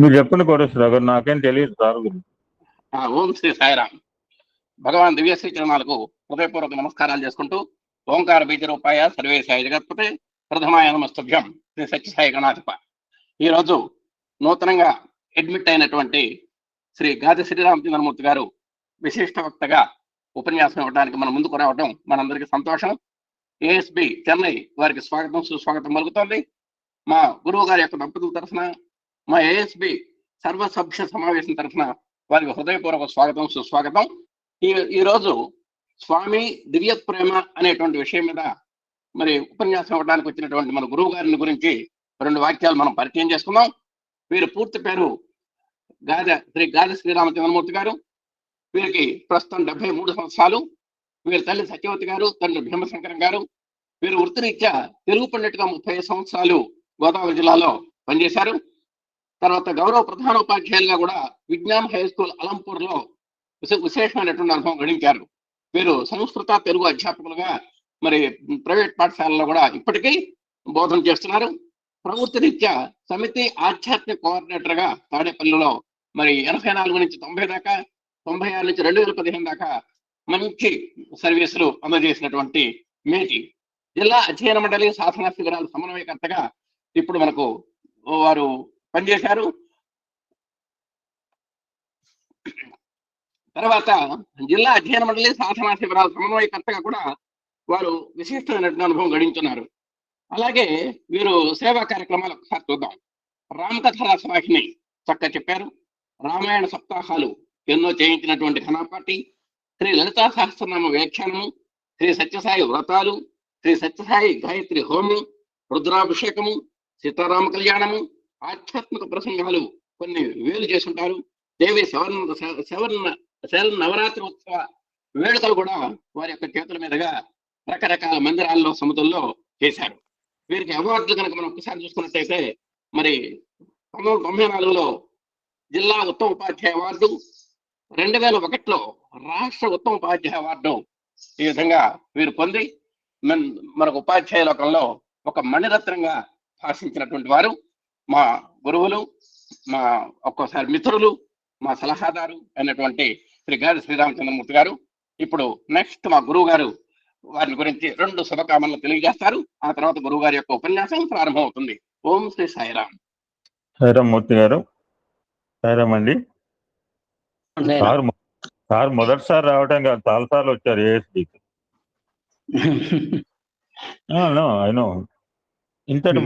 మీరు చెప్పండి కోటేశ్వరరావు గారు, నాకేం తెలియదు సార్ గురించి. ఓం శ్రీ సాయిరామ్. భగవాన్ దివ్యశ్రీ చరణాలకు హృదయపూర్వక నమస్కారాలు చేసుకుంటూ, ఓంకార బీజరూపాయ సర్వే సాయి జగత్పతే ప్రథమాయ నమస్తభ్యం శ్రీ సత్యసాయి గణాధిప. ఈరోజు నూతనంగా అడ్మిట్ అయినటువంటి శ్రీ గాది శ్రీరామచంద్రమూర్తి గారు విశిష్ట వక్తగా ఉపన్యాసం ఇవ్వడానికి మన ముందుకు రావడం మనందరికీ సంతోషం. ఏఎస్బి చెన్నై వారికి స్వాగతం సుస్వాగతం పలుకుతోంది. మా గురువు గారి యొక్క దంపతుల తరఫున, మా ఏఎస్బి సర్వసభ్య సమావేశం తరఫున వారికి హృదయపూర్వక స్వాగతం సుస్వాగతం. ఈరోజు స్వామి దివ్య ప్రేమ అనేటువంటి విషయం మీద మరి ఉపన్యాసం ఇవ్వడానికి వచ్చినటువంటి మన గురువు గారిని గురించి 2 వాక్యాలు మనం పరిచయం చేసుకుందాం. వీరి పూర్తి పేరు శ్రీ గాది శ్రీరామచంద్రమూర్తి గారు. వీరికి ప్రస్తుతం 73 సంవత్సరాలు. వీరి తల్లి సత్యవతి గారు, తండ్రి భీమశంకరం గారు. వీరు వృత్తిరీత్యా తెలుగు పండిట్గా 35 సంవత్సరాలు గోదావరి జిల్లాలో పనిచేశారు. తర్వాత గౌరవ ప్రధానోపాధ్యాయులుగా కూడా విజ్ఞాన్ హై స్కూల్ అలంపూర్లో విశేషమైనటువంటి అనుభవం గడించారు. వీరు సంస్కృత తెలుగు అధ్యాపకులుగా మరి ప్రైవేట్ పాఠశాలలో కూడా ఇప్పటికీ బోధన చేస్తున్నారు. ప్రవృత్తి రీత్యా సమితి ఆధ్యాత్మిక కోఆర్డినేటర్గా తాడేపల్లిలో మరి 84 నుంచి 90 దాకా, 96 నుంచి 2015 దాకా మంచి సర్వీసులు అందజేసినటువంటి మేటి జిల్లా అధ్యయన మండలి సాధనా శిబిరాల సమన్వయకర్తగా ఇప్పుడు మనకు వారు పనిచేశారు. తర్వాత జిల్లా అధ్యయన మండలి సాధనా శిబిరాల సమన్వయకర్తగా కూడా వారు విశిష్టమైనటువంటి అనుభవం గడించున్నారు. అలాగే వీరు సేవా కార్యక్రమాలు ఒకసారి చూద్దాం. రామకథ రసవాహిని చక్కగా చెప్పారు. రామాయణ సప్తాహాలు ఎన్నో చేయించినటువంటి ఘనపాటి. శ్రీ లలితా సహస్రనామ వ్యాఖ్యానము, శ్రీ సత్యసాయి వ్రతాలు, శ్రీ సత్యసాయి గాయత్రి హోమం, రుద్రాభిషేకము, సీతారామ కళ్యాణము, ఆధ్యాత్మిక ప్రసంగాలు కొన్ని వేలు చేసుంటారు. దేవి శవన్ నవరాత్రి ఉత్సవ వేడుకలు కూడా వారి యొక్క చేతుల మీదుగా రకరకాల మందిరాల్లో సముద్రంలో చేశారు. వీరికి అవార్డులు కనుక మనం ఒకసారి చూసుకున్నట్టయితే మరి 1994లో జిల్లా ఉత్తమ ఉపాధ్యాయ అవార్డు, 2001లో రాష్ట్ర ఉత్తమ ఉపాధ్యాయ అవార్డు ఈ విధంగా వీరు పొంది మనకు ఉపాధ్యాయ లోకంలో ఒక మణిరత్నంగా భాషించినటువంటి వారు. మా గురువులు, మా ఒక్కోసారి మిత్రులు, మా సలహాదారు అయినటువంటి శ్రీ గాది శ్రీరామచంద్రమూర్తి గారు. ఇప్పుడు నెక్స్ట్ మా గురువు గారు వారి గురించి 2 శుభకామనలు తెలియజేస్తారు. ఆ తర్వాత గురువు గారి యొక్క ఉపన్యాసం ప్రారంభం అవుతుంది. ఓం శ్రీ సాయిరామ్. సాయిరామ్ మూర్తి గారు. సాయిరామ్ అండి. సార్ మొదటిసారి రావడం కాదు, చాలాసార్లు వచ్చారు ఏఎస్బికి. అయినో ఇంతటి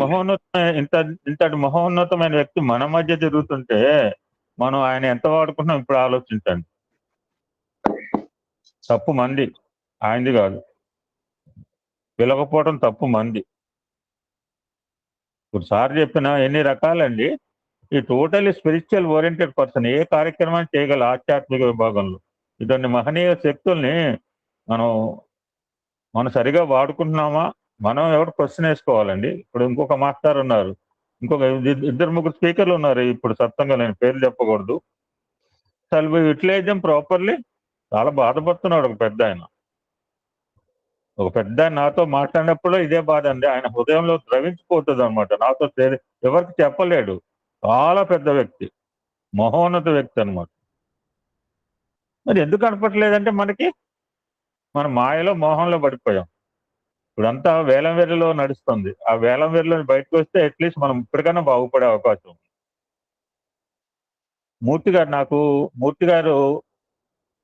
మహోన్నతమైన వ్యక్తి మన మధ్య తిరుగుతుంటే మనం ఆయన ఎంత వాడుకుంటున్నాం ఇప్పుడు ఆలోచించండి. తప్పు మంది, ఆయనది కాదు. పిలకపోవడం తప్పు మంది. ఇప్పుడు సార్ చెప్పిన ఎన్ని రకాలండి. ఈ టోటలీ స్పిరిచువల్ ఓరియంటెడ్ పర్సన్ ఏ కార్యక్రమాన్ని చేయగల ఆధ్యాత్మిక విభాగంలో. ఇటువంటి మహనీయ శక్తుల్ని మనం సరిగా వాడుకుంటున్నామా? మనం ఎవరు క్వశ్చన్ వేసుకోవాలండి. ఇప్పుడు ఇంకొక మాస్టర్ ఉన్నారు, ఇంకొక 2-3 స్పీకర్లు ఉన్నారు. ఇప్పుడు సత్తంగా నేను పేర్లు చెప్పకూడదు. అసలు యూటిలైజ్ దెమ్ ప్రాపర్లీ. చాలా బాధపడుతున్నాడు ఒక పెద్ద ఆయన నాతో మాట్లాడినప్పుడు ఇదే బాధ అండి. ఆయన హృదయంలో ద్రవించిపోతుంది అనమాట. నాతో ఎవరికి చెప్పలేడు. చాలా పెద్ద వ్యక్తి, మహోన్నత వ్యక్తి అనమాట. మరి ఎందుకు కనపట్లేదంటే మన మాయలో మోహంలో పడిపోయాం. ఇప్పుడంతా వేలం వెర్రిలో నడుస్తుంది. ఆ వేలం వెర్రిలో బయటకు వస్తే అట్లీస్ట్ మనం ఇప్పటికైనా బాగుపడే అవకాశం. మూర్తి గారు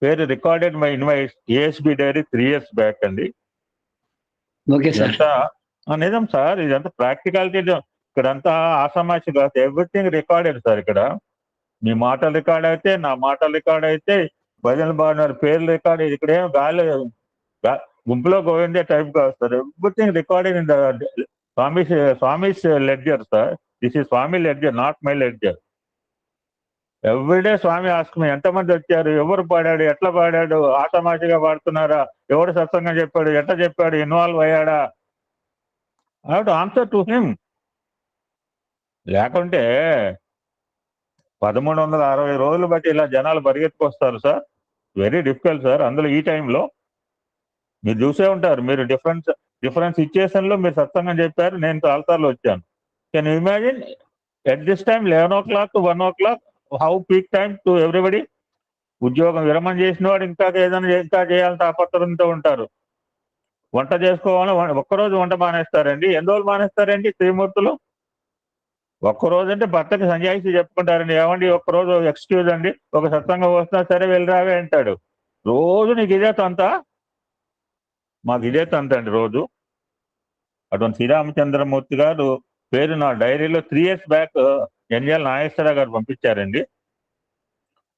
పేరు recorded my invite ASB diary 3 years back అండి. నిజం సార్, ఇదంతా ప్రాక్టికాలిటీ. ఇక్కడంతా ఆసమాసి కాదు, ఎవ్రీథింగ్ రికార్డెడ్ సార్. ఇక్కడ మీ మాటలు రికార్డ్ అయితే, నా మాటలు రికార్డ్ అయితే, భజన బాగున్నారు పేర్లు రికార్డ్. ఇక్కడ ఏం గాలి గుంపులో గోవిందే టైప్ కాదు sir. Everything recorded in the Swami's ledger sir. This is Swami ledger, not my ledger. Everyday Swami ask ఎంతమంది వచ్చారు, ఎవరు పాడాడు, ఎట్లా పాడాడు, ఆటమాటిగా పాడుతున్నారా, ఎవరు సత్సంగం చెప్పాడు, ఎట్లా చెప్పాడు, ఇన్వాల్వ్ అయ్యాడా, I have to answer to him. లేకుంటే 1360 రోజులు బట్టి ఇలా జనాలు పరిగెత్తుకొస్తారు సార్. Very difficult sir. అందులో ఈ టైంలో మీరు చూసే ఉంటారు. మీరు డిఫరెంట్ సిచ్యుయేషన్లో మీరు సత్సంగం చెప్పారు. నేను చాలాసార్లు వచ్చాను. Can you imagine at this time 11 o'clock to 1 o'clock, how peak time to everybody. ఉద్యోగం విరమణ చేసిన వాడు ఇంకా ఏదైనా ఇంకా చేయాలని తాపత్రయంతో ఉంటారు. వంట చేసుకోవాలని ఒక్కరోజు వంట మానేస్తారండి. ఎన్ని రోజులు మానేస్తారండి త్రిమూర్తులు? ఒక్కరోజు అంటే భర్తకి సంజాయిషి చెప్పుకుంటారండి, ఏమండి ఒక్కరోజు ఎక్స్క్యూజ్ అండి, ఒక సత్సంగం వస్తున్నా సరే వెళ్ళిరావే అంటాడు. రోజు నీకు ఇదే తంత? మాకు ఇదే తంత అండి రోజు. అటువంటి శ్రీరామచంద్రమూర్తి గారు పేరు నా డైరీలో 3 years బ్యాక్ ఎన్ఎల్ నాగేశ్వరరావు గారు పంపించారండి.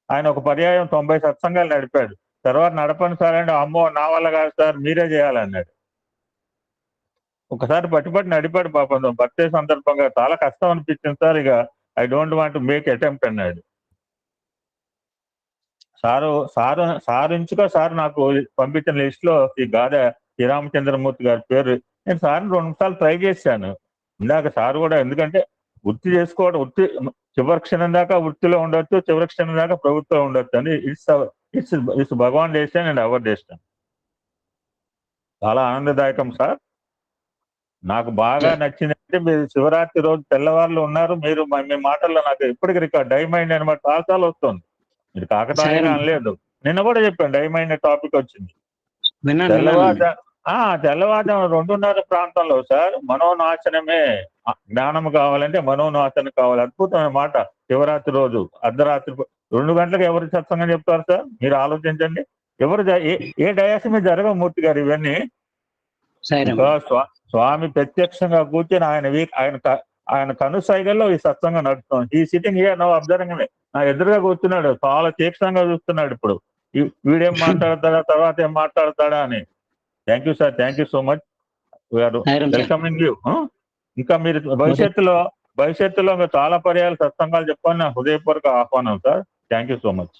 ఆయన ఒక పర్యాయం 90 సత్సంగాలు నడిపాడు. తర్వాత నడపని సార్ అంటే, అమ్మో నా వల్ల కాదు సార్ మీరే చేయాలన్నాడు. ఒకసారి పట్టుబట్టి నడిపాడు పాపం. బర్త్డే సందర్భంగా చాలా కష్టం అనిపించింది సార్, ఇక I don't want to make attempt అన్నాడు. సారు ఇంచుకో సార్ నాకు పంపించిన లిస్ట్ లో ఈ గాదె శ్రీరామచంద్రమూర్తి గారి పేరు. నేను సార్ని 2 నిమిషాలు ట్రై చేశాను. ఇందాక సార్ కూడా, ఎందుకంటే వృత్తి చేసుకోవడం, వృత్తి చివరి క్షణం దాకా వృత్తిలో ఉండొచ్చు, చివరి క్షణం దాకా ప్రభుత్వం ఉండొచ్చు అని. It's Bhagwan decision and our decision. చాలా ఆనందదాయకం సార్. నాకు బాగా నచ్చిందంటే మీరు శివరాత్రి రోజు తెల్లవారులు ఉన్నారు. మీరు మీ మాటల్లో నాకు ఎప్పటికీ రికార్డ్ డైమైండ్ అనమాట చాలాసార్లు వస్తుంది. మీరు కాకతాళీగా అనలేదు. నిన్న కూడా చెప్పాను డైమైండ్ టాపిక్ వచ్చింది. తెల్లవారుజాము 2:30 ప్రాంతంలో సార్, మనోనాశనమే జ్ఞానం కావాలంటే మనోనాశనం కావాలి. అద్భుతమైన మాట. శివరాత్రి రోజు అర్ధరాత్రి 2 గంటలకు ఎవరు సత్సంగం చెప్తారు సార్? మీరు ఆలోచించండి. ఎవరు ఏ డయాస్ మీద జరగవు మూర్తి గారు ఇవన్నీ. స్వామి ప్రత్యక్షంగా కూర్చొని ఆయన కనుసైగల్లో ఈ సత్సంగం నడుస్తుంది. ఈ సిట్టింగ్ హియర్ నౌ అబ్జర్వింగ్. నా ఎదురుగా కూర్చున్నాడు, చాలా తీక్షణంగా చూస్తున్నాడు. ఇప్పుడు వీడేం మాట్లాడతాడా, తర్వాత ఏం మాట్లాడతాడా అని. Thank you sir, thank you so much. We are welcoming you. ఇంకా మీరు భవిష్యత్తులో మీరు చాలా పర్యాలు సత్సంగాలు చెప్పని నా హృదయపూర్వక ఆహ్వానం sir. Thank you so much.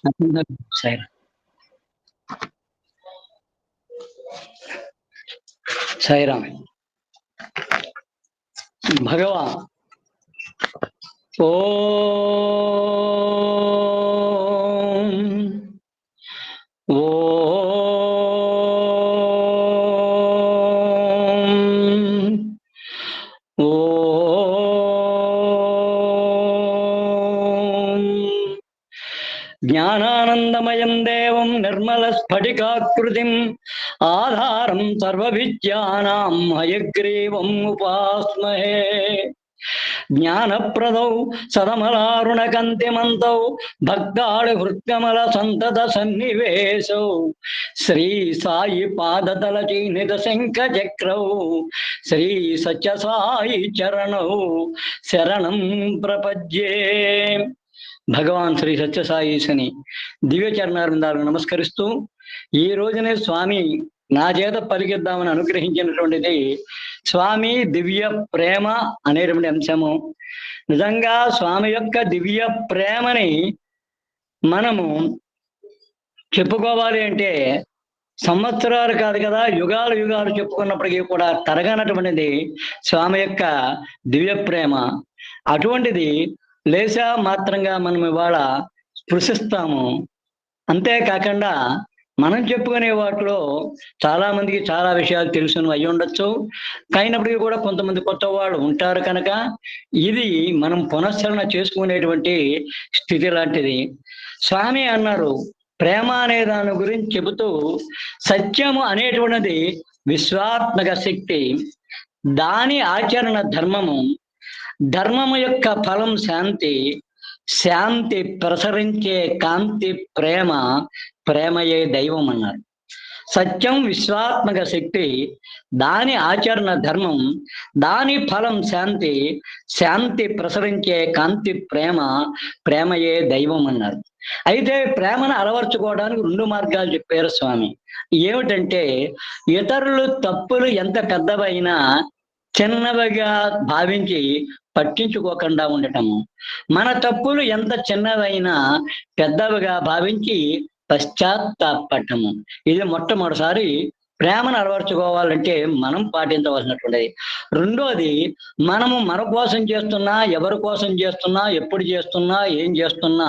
Sairam. భగవాన్ ఓం జ్ఞానానందమయం దేవం నిర్మల స్ఫటికాకృతిం ఆధారం సర్వ విద్యానాం హయగ్రీవం ఉపాస్మహే. జ్ఞానప్రదౌ సదమలారుణకంతిమంతౌ భక్తాళి హృత్కమల సంతత సన్నివేశౌ శ్రీ సాయి పాదతల చీనిత శంఖ చక్రౌ శ్రీ సత్య సాయి చరణౌ శరణం ప్రపద్యే. భగవాన్ శ్రీ సత్యసాయిని దివ్య చరణారిందాలకు నమస్కరిస్తూ, ఈ రోజునే స్వామి నా చేత పలికిద్దామని అనుగ్రహించినటువంటిది స్వామి దివ్య ప్రేమ అనేటువంటి అంశము. నిజంగా స్వామి యొక్క దివ్య ప్రేమని మనము చెప్పుకోవాలి అంటే సంవత్సరాలు కాదు కదా, యుగాలు యుగాలు చెప్పుకున్నప్పటికీ కూడా తరగనటువంటిది స్వామి యొక్క దివ్య ప్రేమ. అటువంటిది లేసా మాత్రంగా మనం ఇవాళ స్పృశిస్తాము. అంతేకాకుండా మనం చెప్పుకునే వాటిలో చాలా మందికి చాలా విషయాలు తెలుసును అయి ఉండొచ్చు, అయినప్పటికీ కూడా కొంతమంది కొత్త వాళ్ళు ఉంటారు కనుక ఇది మనం పునశ్చరణ చేసుకునేటువంటి స్థితి లాంటిది. స్వామి అన్నారు, ప్రేమ అనే దాని గురించి చెబుతూ, సత్యము అనేటువంటిది విశ్వాత్మక శక్తి, దాని ఆచరణ ధర్మము, ధర్మము యొక్క ఫలం శాంతి, శాంతి ప్రసరించే కాంతి ప్రేమ, ప్రేమయే దైవం అన్నారు. సత్యం విశ్వాత్మక శక్తి, దాని ఆచరణ ధర్మం, దాని ఫలం శాంతి, శాంతి ప్రసరించే కాంతి ప్రేమ, ప్రేమయే దైవం అన్నారు. అయితే ప్రేమను అలవర్చుకోవడానికి 2 మార్గాలు చెప్పారు స్వామి. ఏమిటంటే, ఇతరులు తప్పులు ఎంత పెద్దవైనా చిన్నవిగా భావించి పట్టించుకోకుండా ఉండటము, మన తప్పులు ఎంత చిన్నవైనా పెద్దవిగా భావించి పశ్చాత్తాపడటము. ఇది మొట్టమొదటిసారి ప్రేమను అలవర్చుకోవాలంటే మనం పాటించవలసినటువంటిది. రెండోది, మనము మన కోసం చేస్తున్నా, ఎవరి కోసం చేస్తున్నా, ఎప్పుడు చేస్తున్నా, ఏం చేస్తున్నా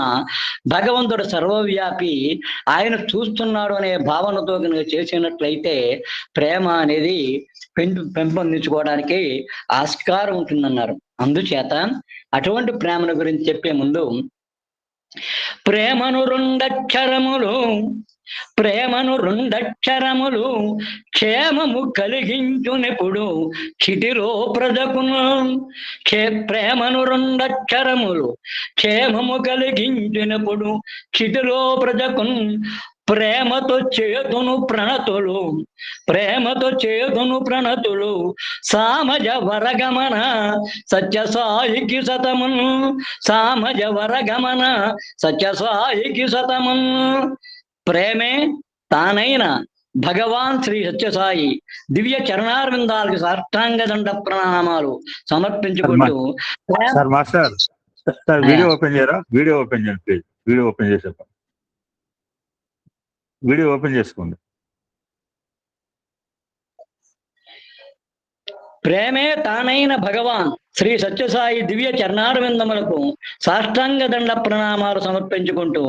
భగవంతుడు సర్వవ్యాపి, ఆయన చూస్తున్నాడు అనే భావనతో కనుక చేసినట్లయితే ప్రేమ అనేది పెంపొందించుకోవడానికి ఆస్కారం ఉంటుందన్నారు. అందుచేత అటువంటి ప్రేమను గురించి చెప్పే ముందు ప్రేమను రెండక్షరములు క్షేమము కలిగించునెప్పుడు క్షితిలో ప్రజకును. ప్రేమను రెండక్షరములు క్షేమము కలిగించినప్పుడు క్షితిలో ప్రజకును. ప్రేమతో చేతును ప్రణతులు సామజ వరగమన సత్యసాయికి సతమున్. ప్రేమే తానైన భగవాన్ శ్రీ సత్యసాయి దివ్య చరణారవిందాలకు సాష్టాంగ దండ ప్రణామాలు సమర్పించుకుంటూ మాస్టర్ వీడియో ఓపెన్ చేయరా? వీడియో ఓపెన్ చేయండి ప్లీజ్. వీడియో ఓపెన్ చేసే వీడియో ఓపెన్ చేసుకోండి. ప్రేమే తానైన భగవాన్ శ్రీ సత్యసాయి దివ్య చరణారవిందములకు సాష్టాంగ దండ ప్రణామాలు సమర్పించుకుంటూ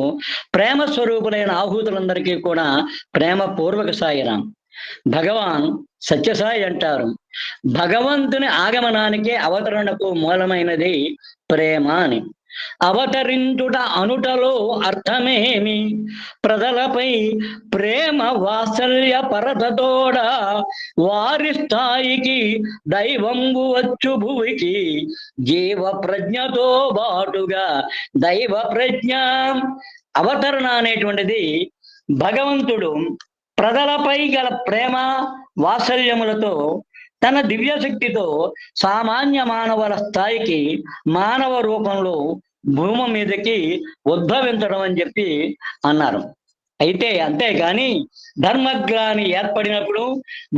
ప్రేమ స్వరూపులైన ఆహూతులందరికీ కూడా ప్రేమ పూర్వక సాయిరాం. భగవాన్ సత్యసాయి అంటారు, భగవంతుని ఆగమనానికి అవతరణకు మూలమైనది ప్రేమ అని. అవతరించుట అనుటలో అర్థమేమి? ప్రజలపై ప్రేమ వాత్సల్య పరతతోడ వారి స్థాయికి దైవంబు వచ్చు భువికి జీవ ప్రజ్ఞతో బాటుగా దైవ ప్రజ్ఞ. అవతరణ అనేటువంటిది భగవంతుడు ప్రజలపై గల ప్రేమ వాత్సల్యములతో తన దివ్యశక్తితో సామాన్య మానవుల స్థాయికి మానవ రూపంలో భూమి మీదకి ఉద్భవించడం అని చెప్పి అన్నారు. అయితే అంతేగాని ధర్మగ్లాని ఏర్పడినప్పుడు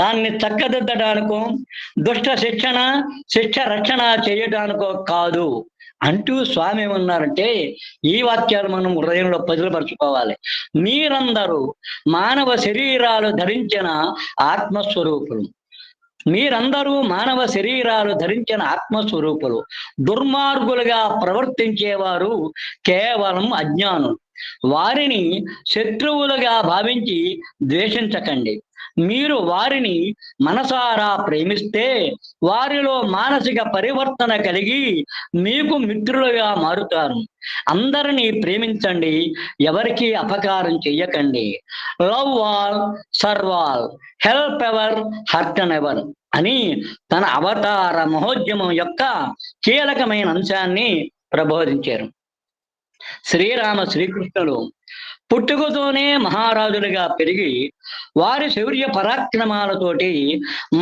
దాన్ని చక్కదిద్దడానికో దుష్ట శిక్ష రక్షణ చేయడానికో కాదు అంటూ స్వామి ఏమన్నారంటే, ఈ వాక్యాలు మనం హృదయంలో పదిలపరుచుకోవాలి. మీరందరూ మానవ శరీరాలు ధరించిన ఆత్మస్వరూపులు. దుర్మార్గులుగా ప్రవర్తించేవారు కేవలం అజ్ఞానులు. వారిని శత్రువులుగా భావించి ద్వేషించకండి. మీరు వారిని మనసారా ప్రేమిస్తే వారిలో మానసిక పరివర్తన కలిగి మీకు మిత్రులుగా మారుతారు. అందరినీ ప్రేమించండి, ఎవరికి అపకారం చెయ్యకండి. Love all, serve all, help ever, hurt ever అని తన అవతార మహోద్యమం యొక్క కీలకమైన అంశాన్ని ప్రబోధించారు. శ్రీకృష్ణులు పుట్టుకతోనే మహారాజులుగా పెరిగి వారి శౌర్య పరాక్రమాలతోటి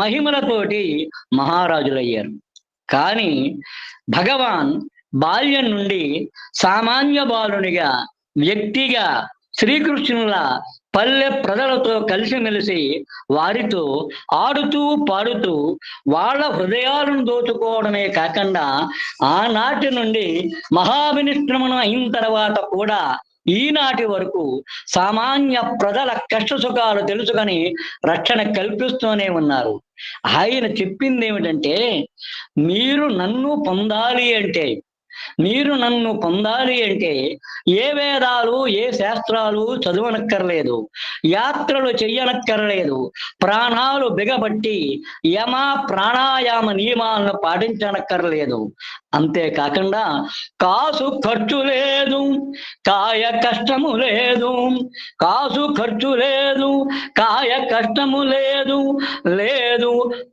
మహిమలతోటి మహారాజులయ్యారు. కానీ భగవాన్ బాల్యం నుండి సామాన్య బాలునిగా వ్యక్తిగా శ్రీకృష్ణుల పల్లె ప్రజలతో కలిసిమెలిసి వారితో ఆడుతూ పాడుతూ వాళ్ళ హృదయాలను దోచుకోవడమే కాకుండా ఆనాటి నుండి మహావినిష్క్రమణం అయిన తర్వాత కూడా ఈనాటి వరకు సామాన్య ప్రజల కష్ట సుఖాలు తెలుసుకొని రక్షణ కల్పిస్తూనే ఉన్నారు. ఆయన చెప్పింది ఏమిటంటే, మీరు నన్ను పొందాలి అంటే ఏ వేదాలు ఏ శాస్త్రాలు చదవనక్కర్లేదు, యాత్రలు చెయ్యనక్కర్లేదు, ప్రాణాలు బిగబట్టి యమ ప్రాణాయామ నియమాలను పాటించనక్కర్లేదు. అంతేకాకుండా కాసు ఖర్చు లేదు, కాయ కష్టము లేదు,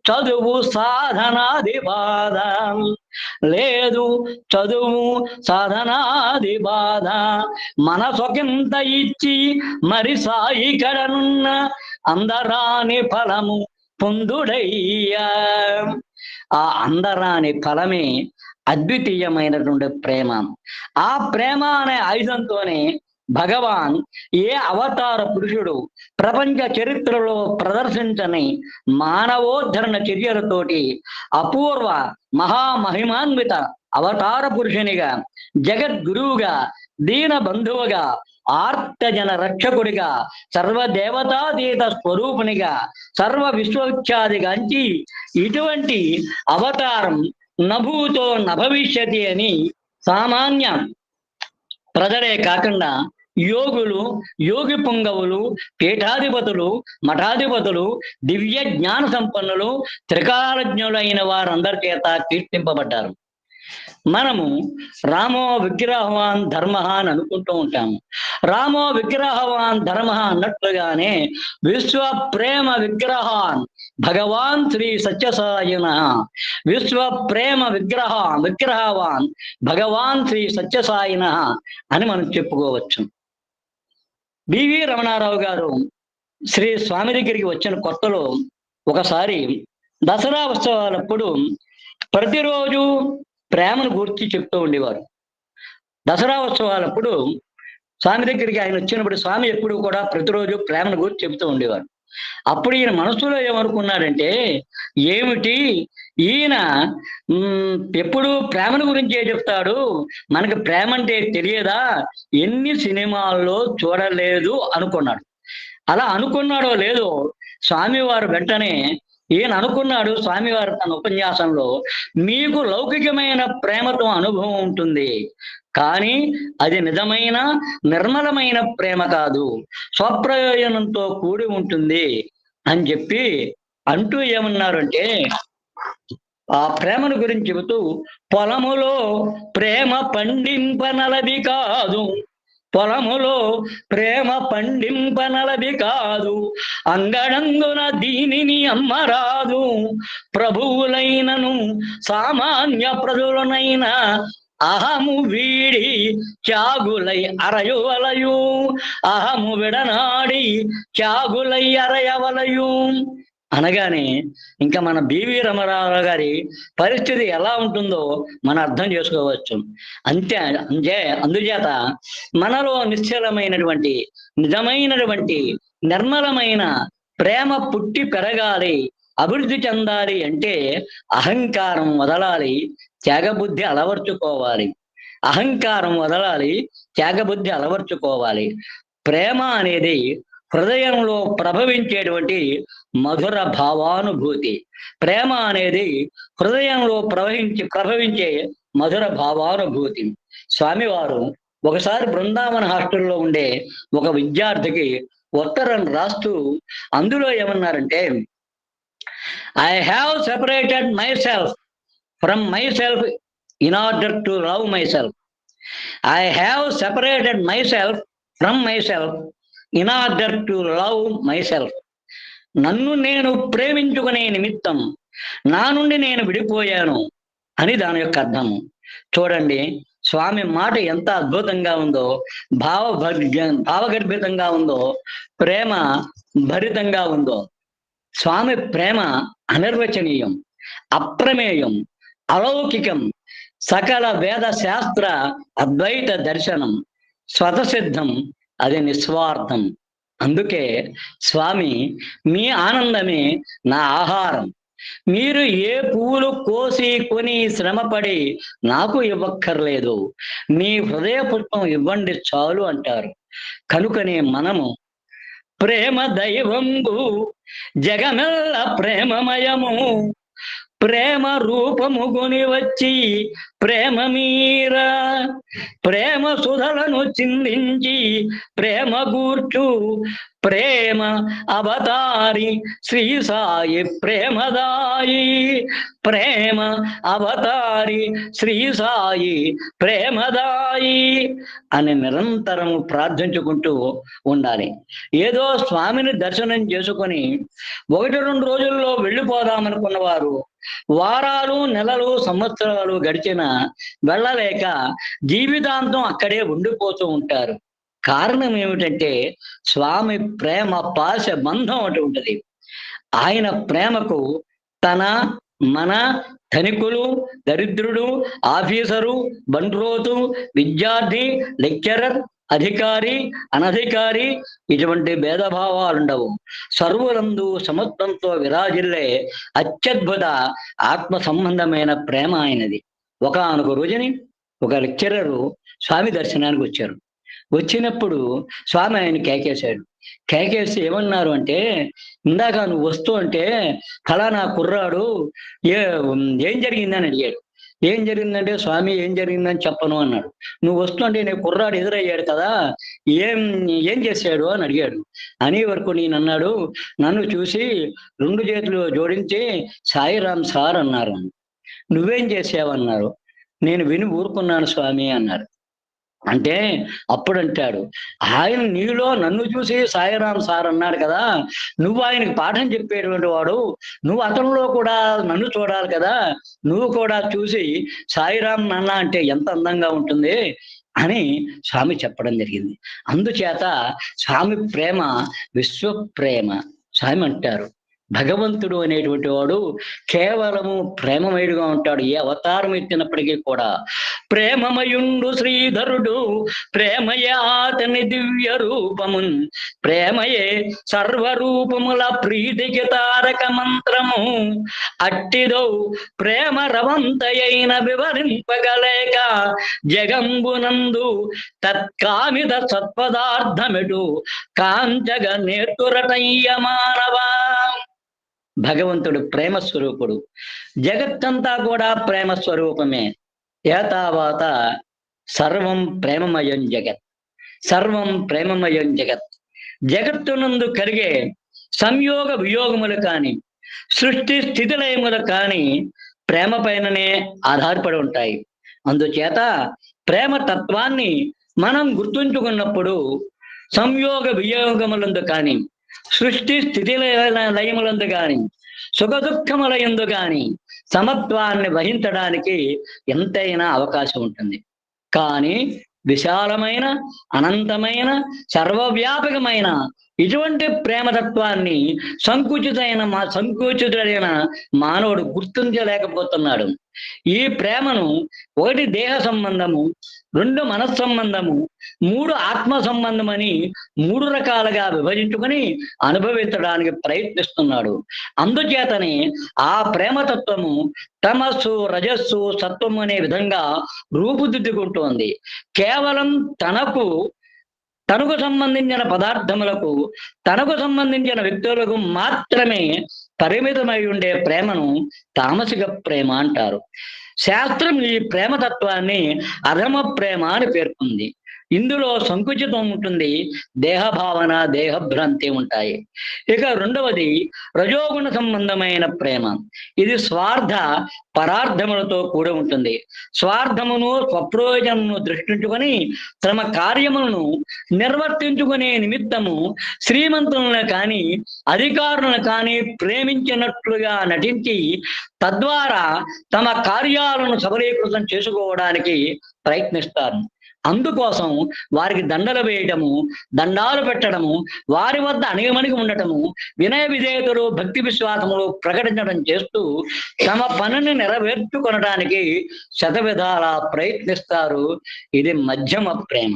చదువు సాధనాది బాధ, మనసొకింత ఇచ్చి మరి సాయి కడనున్న అందరాని ఫలము పొందుడయ్యా. ఆ అందరాని ఫలమే అద్వితీయమైనటువంటి ప్రేమ. ఆ ప్రేమ అనే ఆయుధంతోనే భగవాన్ ఏ అవతార పురుషుడు ప్రపంచ చరిత్రలో ప్రదర్శించని మానవోద్ధరణ చర్యలతోటి అపూర్వ మహామహిమాన్విత అవతార పురుషునిగా, జగద్గురువుగా, దీన బంధువుగా, ఆర్తజన రక్షకుడిగా, సర్వదేవతాతీత స్వరూపునిగా, సర్వ విశ్వవిఖ్యాతిగాంచి ఇటువంటి అవతారం నభూతో నభవిష్యతి అని సామాన్య ప్రజలే కాకుండా యోగులు, యోగి పుంగవులు, పీఠాధిపతులు, మఠాధిపతులు, దివ్య జ్ఞాన సంపన్నులు, త్రికాలజ్ఞులైన వారందరి చేత కీర్తింపబడ్డారు. మనము రామో విగ్రహవాన్ ధర్మ అని అనుకుంటూ ఉంటాము. రామో విగ్రహవాన్ ధర్మ అన్నట్లుగానే విశ్వ ప్రేమ విగ్రహాన్ భగవాన్ శ్రీ సత్యసాయిన, విశ్వ ప్రేమ విగ్రహవాన్ భగవాన్ శ్రీ సత్యసాయిన అని మనం చెప్పుకోవచ్చు. బివి రమణారావు గారు శ్రీ స్వామి దగ్గరికి వచ్చిన కొత్తలో ఒకసారి దసరా ఉత్సవాలప్పుడు ప్రతిరోజు ప్రేమను గురించి చెప్తూ ఉండేవారు. దసరా ఉత్సవాలప్పుడు స్వామి దగ్గరికి ఆయన వచ్చినప్పుడు స్వామి ఎప్పుడు కూడా ప్రతిరోజు ప్రేమను గురించి చెప్తూ ఉండేవారు. అప్పుడు ఈయన మనసులో ఏమనుకున్నాడంటే, ఏమిటి ఈయన ఎప్పుడు ప్రేమను గురించే చెప్తాడు, మనకు ప్రేమ అంటే తెలియదా, ఎన్ని సినిమాల్లో చూడలేదు అనుకున్నాడు. అలా అనుకున్నాడో లేదో స్వామివారు వెంటనే ఈయన అనుకున్నాడు, స్వామివారు తన ఉపన్యాసంలో, మీకు లౌకికమైన ప్రేమతో అనుభవం ఉంటుంది, కానీ అది నిజమైన నిర్మలమైన ప్రేమ కాదు, స్వప్రయోజనంతో కూడి ఉంటుంది అని చెప్పి అంటూ ఏమన్నారంటే, ఆ ప్రేమను గురించి చెబుతూ, పొలములో ప్రేమ పండింపనలది కాదు, పొలములో ప్రేమ పండింపనలది కాదు, అంగడంగున దీనిని అమ్మరాదు, ప్రభువులైనను సామాన్య ప్రజలనైన అహము వీడి త్యాగులై అరయువలయు, అహము విడనాడి త్యాగులై అరయవలయు అనగానే ఇంకా మన బివి రమణారావు గారి పరిస్థితి ఎలా ఉంటుందో మనం అర్థం చేసుకోవచ్చు. అందుచేత మనలో నిశ్చలమైనటువంటి నిజమైనటువంటి నిర్మలమైన ప్రేమ పుట్టి పెరగాలి, అభివృద్ధి చెందాలి అంటే అహంకారం వదలాలి, త్యాగబుద్ధి అలవర్చుకోవాలి. అహంకారం వదలాలి, త్యాగబుద్ధి అలవర్చుకోవాలి. ప్రేమ అనేది హృదయంలో ప్రభవించేటువంటి మధుర భావానుభూతి. ప్రేమ అనేది హృదయంలో ప్రభవించే మధుర భావానుభూతి. స్వామివారు ఒకసారి బృందావన హాస్టల్లో ఉండే ఒక విద్యార్థికి ఉత్తరం రాస్తూ అందులో ఏమన్నారంటే, I have separated my self from my self in order to love my self. I have separated my self from my self in order to love my self. నన్ను నేను ప్రేమించుకునే నిమిత్తం నా నుండి నేను విడిపోయాను అని దాని యొక్క అర్థము. చూడండి స్వామి మాట ఎంత అద్భుతంగా ఉందో, భావగర్భితంగా ఉందో, ప్రేమ భరితంగా ఉందో. స్వామి ప్రేమ అనిర్వచనీయం, అప్రమేయం, అలౌకికం, సకల వేద శాస్త్ర అద్వైత దర్శనం, స్వతసిద్ధం, అది నిస్వార్థం. అందుకే స్వామి, మీ ఆనందమే నా ఆహారం, మీరు ఏ పూలు కోసి కొని శ్రమపడి నాకు ఇవ్వక్కర్లేదు, మీ హృదయ పుష్పం ఇవ్వండి చాలు అంటారు. కనుకనే మనము ప్రేమ దైవంబు జగమెల్ల ప్రేమమయము, ప్రేమ రూపము కొని వచ్చి ప్రేమ మీరా, ప్రేమ సుధలను చిందించి ప్రేమ గూర్చు, ప్రేమ అవతారి శ్రీ సాయి ప్రేమదాయి, ప్రేమ అవతారి శ్రీ సాయి ప్రేమదాయి అని నిరంతరము ప్రార్థించుకుంటూ ఉండాలి. ఏదో స్వామిని దర్శనం చేసుకొని 1-2 రోజుల్లో వెళ్ళిపోదామనుకున్న వారు వారాలు, నెలలు, సంవత్సరాలు గడిచినా వెళ్ళలేక జీవితాంతం అక్కడే ఉండిపోతూ ఉంటారు. కారణం ఏమిటంటే స్వామి ప్రేమ పాశ బంధం అటువంటిది. ఆయన ప్రేమకు తన మన ధనికులు, దరిద్రుడు, ఆఫీసరు, బండ్రోతు, విద్యార్థి, లెక్చరర్, అధికారి, అనధికారి ఇటువంటి భేదభావాలుండవు. సర్వులందు సమత్వంతో విరాజిల్లే అత్యద్భుత ఆత్మ సంబంధమైన ప్రేమ ఆయనది. ఒకానొక రోజుని ఒక లెక్చరరు స్వామి దర్శనానికి వచ్చారు. వచ్చినప్పుడు స్వామి ఆయన కేకేశాడు. కేకేసి ఏమన్నారు అంటే, ఇందాక నువ్వు వస్తూ అంటే ఫలానా కుర్రాడు ఏం జరిగిందని అడిగాడు. ఏం జరిగిందంటే, స్వామి ఏం జరిగిందని చెప్పను అన్నాడు. నువ్వు వస్తుంటే నేను కుర్రాడు ఎదురయ్యాడు కదా, ఏం చేశాడు అని అడిగాడు. అని వరకు నేను అన్నాడు, నన్ను చూసి 2 చేతులు జోడించి సాయిరామ్ సార్ అన్నారు. నువ్వేం చేసావన్నారు. నేను విని ఊరుకున్నాను స్వామి అన్నారు. అంటే అప్పుడు అంటాడు, ఆయన నీలో నన్ను చూసి సాయిరాం సార్ అన్నాడు కదా, నువ్వు ఆయనకి పాఠం చెప్పేటువంటి వాడు, నువ్వు అతనిలో కూడా నన్ను చూడాలి కదా, నువ్వు కూడా చూసి సాయిరాం నాన్న అంటే ఎంత అందంగా ఉంటుంది అని స్వామి చెప్పడం జరిగింది. అందుచేత స్వామి ప్రేమ విశ్వ ప్రేమ. స్వామి అంటారు, భగవంతుడు అనేటువంటి వాడు కేవలము ప్రేమమయుడుగా ఉంటాడు. ఏ అవతారం ఎత్తినప్పటికీ కూడా ప్రేమమయుండు శ్రీధరుడు, ప్రేమయే అతని దివ్య రూపమున్, ప్రేమయే సర్వరూపముల ప్రీతికి తారక మంత్రము, అట్టిదో ప్రేమ రవంతయైన వివరింపగలేక జగంబునందు తత్కామిత సత్పదార్థమెటు కాంచగ నేర్తురటయ్య మానవా. భగవంతుడు ప్రేమ స్వరూపుడు, జగత్తంతా కూడా ప్రేమ స్వరూపమే. ఏతావాత సర్వం ప్రేమమయం జగత్, సర్వం ప్రేమమయం జగత్. జగత్తునందు కలిగే సంయోగ వియోగములు కాని, సృష్టి స్థితిలయములు కాని ప్రేమ పైననే ఆధారపడి ఉంటాయి. అందుచేత ప్రేమ తత్వాన్ని మనం గుర్తుంచుకున్నప్పుడు సంయోగ వియోగములందు కాని, సృష్టి స్థితి లయములందు కాని, సుఖ దుఃఖముల యందు కాని సమత్వాన్ని వహించడానికి ఎంతైనా అవకాశం ఉంటుంది. కానీ విశాలమైన, అనంతమైన, సర్వవ్యాపకమైన ఇటువంటి ప్రేమతత్వాన్ని సంకుచితుడైన మానవుడు గుర్తించలేకపోతున్నాడు. ఈ ప్రేమను ఒకటి దేహ సంబంధము, రెండు మనస్సంబంధము, మూడు ఆత్మ సంబంధం అని మూడు రకాలుగా విభజించుకొని అనుభవించడానికి ప్రయత్నిస్తున్నాడు. అందుచేతనే ఆ ప్రేమతత్వము తమస్సు, రజస్సు, సత్వము అనే విధంగా రూపుదిద్దుకుంటోంది. కేవలం తనకు సంబంధించిన పదార్థములకు, తనకు సంబంధించిన వ్యక్తులకు మాత్రమే పరిమితమై ఉండే ప్రేమను తామసిక ప్రేమ అంటారు. శాస్త్రం ఈ ప్రేమతత్వాన్ని అధమ ప్రేమ అని పేర్కొంది. ఇందులో సంకుచితం ఉంటుంది, దేహభావన, దేహభ్రాంతి ఉంటాయి. ఇక రెండవది రజోగుణ సంబంధమైన ప్రేమ. ఇది స్వార్థ పరార్థములతో కూడి ఉంటుంది. స్వార్థమును, స్వప్రయోజనమును దృష్టించుకొని తమ కార్యములను నిర్వర్తించుకునే నిమిత్తము శ్రీమంతులను కాని, అధికారులను కాని ప్రేమించినట్లుగా నటించి తద్వారా తమ కార్యాలను సబలీకృతం చేసుకోవడానికి ప్రయత్నిస్తారు. అందుకోసం వారికి దండలు వేయటము, దండాలు పెట్టడము, వారి వద్ద అణిగమణిగి ఉండటము, వినయ విధేయతలు, భక్తి విశ్వాసములు ప్రకటించడం చేస్తూ తమ పనిని నెరవేర్చుకొనడానికి శతవిధాలా ప్రయత్నిస్తారు. ఇది మధ్యమ ప్రేమ.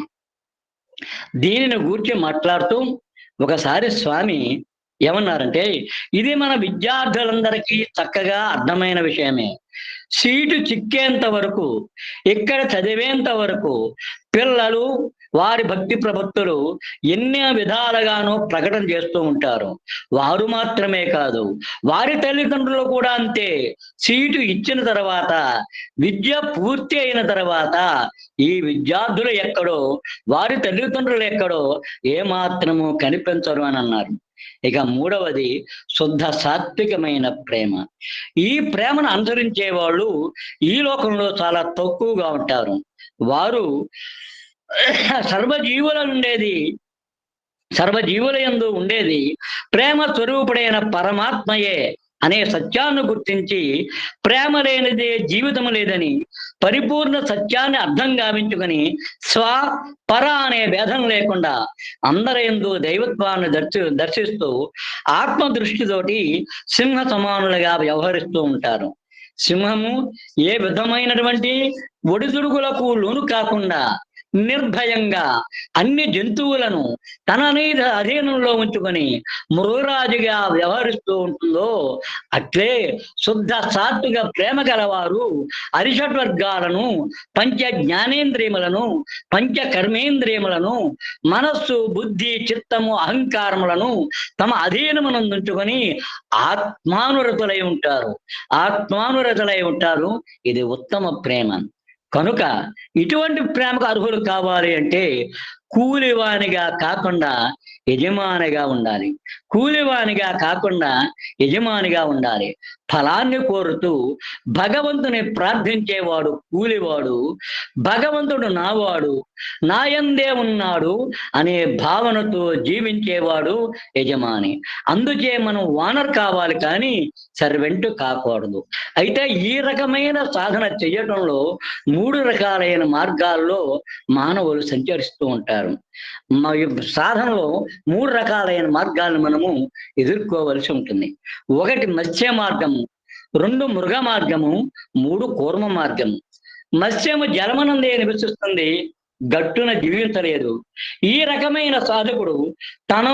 దీనిని గూర్చి మాట్లాడుతూ ఒకసారి స్వామి ఏమన్నారంటే, ఇది మన విద్యార్థులందరికీ చక్కగా అర్థమైన విషయమే. సీటు చిక్కేంత వరకు, ఇక్కడ చదివేంత వరకు పిల్లలు వారి భక్తి ప్రపత్తులు ఎన్ని విధాలుగానో ప్రకటన చేస్తూ ఉంటారు. వారు మాత్రమే కాదు, వారి తల్లిదండ్రులు కూడా అంతే. సీటు ఇచ్చిన తర్వాత, విద్య పూర్తి అయిన తర్వాత ఈ విద్యార్థులు ఎక్కడో, వారి తల్లిదండ్రులు ఎక్కడో ఏమాత్రము కనిపించరు అని అన్నారు. ఇక మూడవది శుద్ధ సాత్వికమైన ప్రేమ. ఈ ప్రేమను అనుసరించే వాళ్ళు ఈ లోకంలో చాలా తక్కువగా ఉంటారు. వారు సర్వజీవుల యందు ఉండేది ప్రేమ స్వరూపుడైన పరమాత్మయే అనే సత్యాన్ని గుర్తించి, ప్రేమ లేనిదే జీవితం లేదని పరిపూర్ణ సత్యాన్ని అర్థం గావించుకొని స్వ పర అనే భేదం లేకుండా అందరయందు దైవత్వాన్ని దర్శిస్తూ ఆత్మ దృష్టితోటి సింహ సమానులుగా వ్యవహరిస్తూ ఉంటారు. సింహము ఏ విధమైనటువంటి ఒడిదుడుకులకు లోను కాకుండా నిర్భయంగా అన్ని జంతువులను తన అధీనంలో ఉంచుకొని మృగరాజుగా వ్యవహరిస్తూ ఉంటుందో, అట్లే శుద్ధ సాత్విక ప్రేమ గలవారు అరిషడ్వర్గాలను, పంచ జ్ఞానేంద్రియములను, పంచ కర్మేంద్రియములను, మనస్సు, బుద్ధి, చిత్తము, అహంకారములను తమ అధీనమునందుంచుకొని ఆత్మానురతులై ఉంటారు. ఇది ఉత్తమ ప్రేమ. కనుక ఇటువంటి ప్రేమకు అర్హులు కావాలి అంటే కూలివానిగా కాకుండా యజమానిగా ఉండాలి. కూలివానిగా కాకుండా యజమానిగా ఉండాలి. ఫలాన్ని కోరుతూ భగవంతుని ప్రార్థించేవాడు కూలివాడు, భగవంతుడు నావాడు, నాయందే ఉన్నాడు అనే భావనతో జీవించేవాడు యజమాని. అందుకే మనం వానర్ కావాలి కానీ సర్వెంట్ కాకూడదు. అయితే ఈ రకమైన సాధన చేయటంలో 3 రకాలైన మార్గాల్లో మానవులు సంచరిస్తూ ఉంటారు. సాధనలో 3 రకాలైన మార్గాలను మనము ఎదుర్కోవలసి ఉంటుంది. 1 మత్స్య మార్గము, 2 మృగ మార్గము, 3 కూర్మ మార్గము. మత్స్యము జలమనందే నివసిస్తుంది, గట్టున జీవించలేదు. ఈ రకమైన సాధకుడు తాను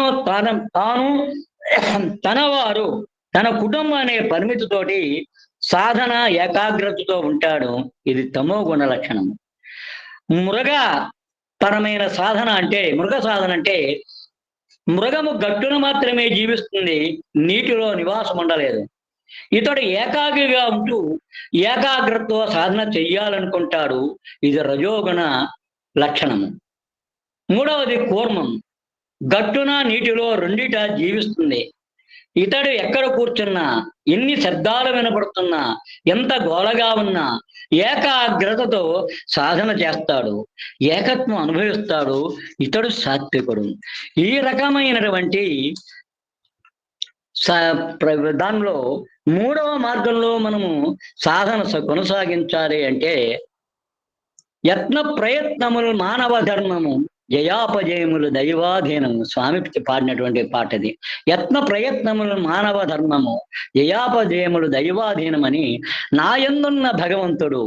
తనవారు తన కుటుంబం అనే పరిమితితోటి సాధన ఏకాగ్రతతో ఉంటాడు. ఇది తమో గుణ లక్షణం. మృగ సాధన అంటే మృగము గట్టున మాత్రమే జీవిస్తుంది, నీటిలో నివాసం ఉండలేదు. ఇతడు ఏకాగ్రిగా ఉంటూ ఏకాగ్రతతో సాధన చెయ్యాలనుకుంటాడు. ఇది రజోగుణ లక్షణము. 3వది కూర్మం, గట్టున నీటిలో రెండిట జీవిస్తుంది. ఇతడు ఎక్కడ కూర్చున్నా, ఎన్ని శబ్దాలు వినపడుతున్నా, ఎంత గోలగా ఉన్నా ఏకాగ్రతతో సాధన చేస్తాడు, ఏకత్వం అనుభవిస్తాడు. ఇతడు సాత్వికుడు. ఈ రకమైనటువంటి దానిలో 3వ మార్గంలో మనము సాధన కొనసాగించాలి అంటే యత్న ప్రయత్నములు మానవ ధర్మము, జయాపజయములు దైవాధీనము. స్వామి పాడినటువంటి పాట అది. యత్న ప్రయత్నములు మానవ ధర్మము, జయాపజయములు దైవాధీనమని నా యందున్న భగవంతుడు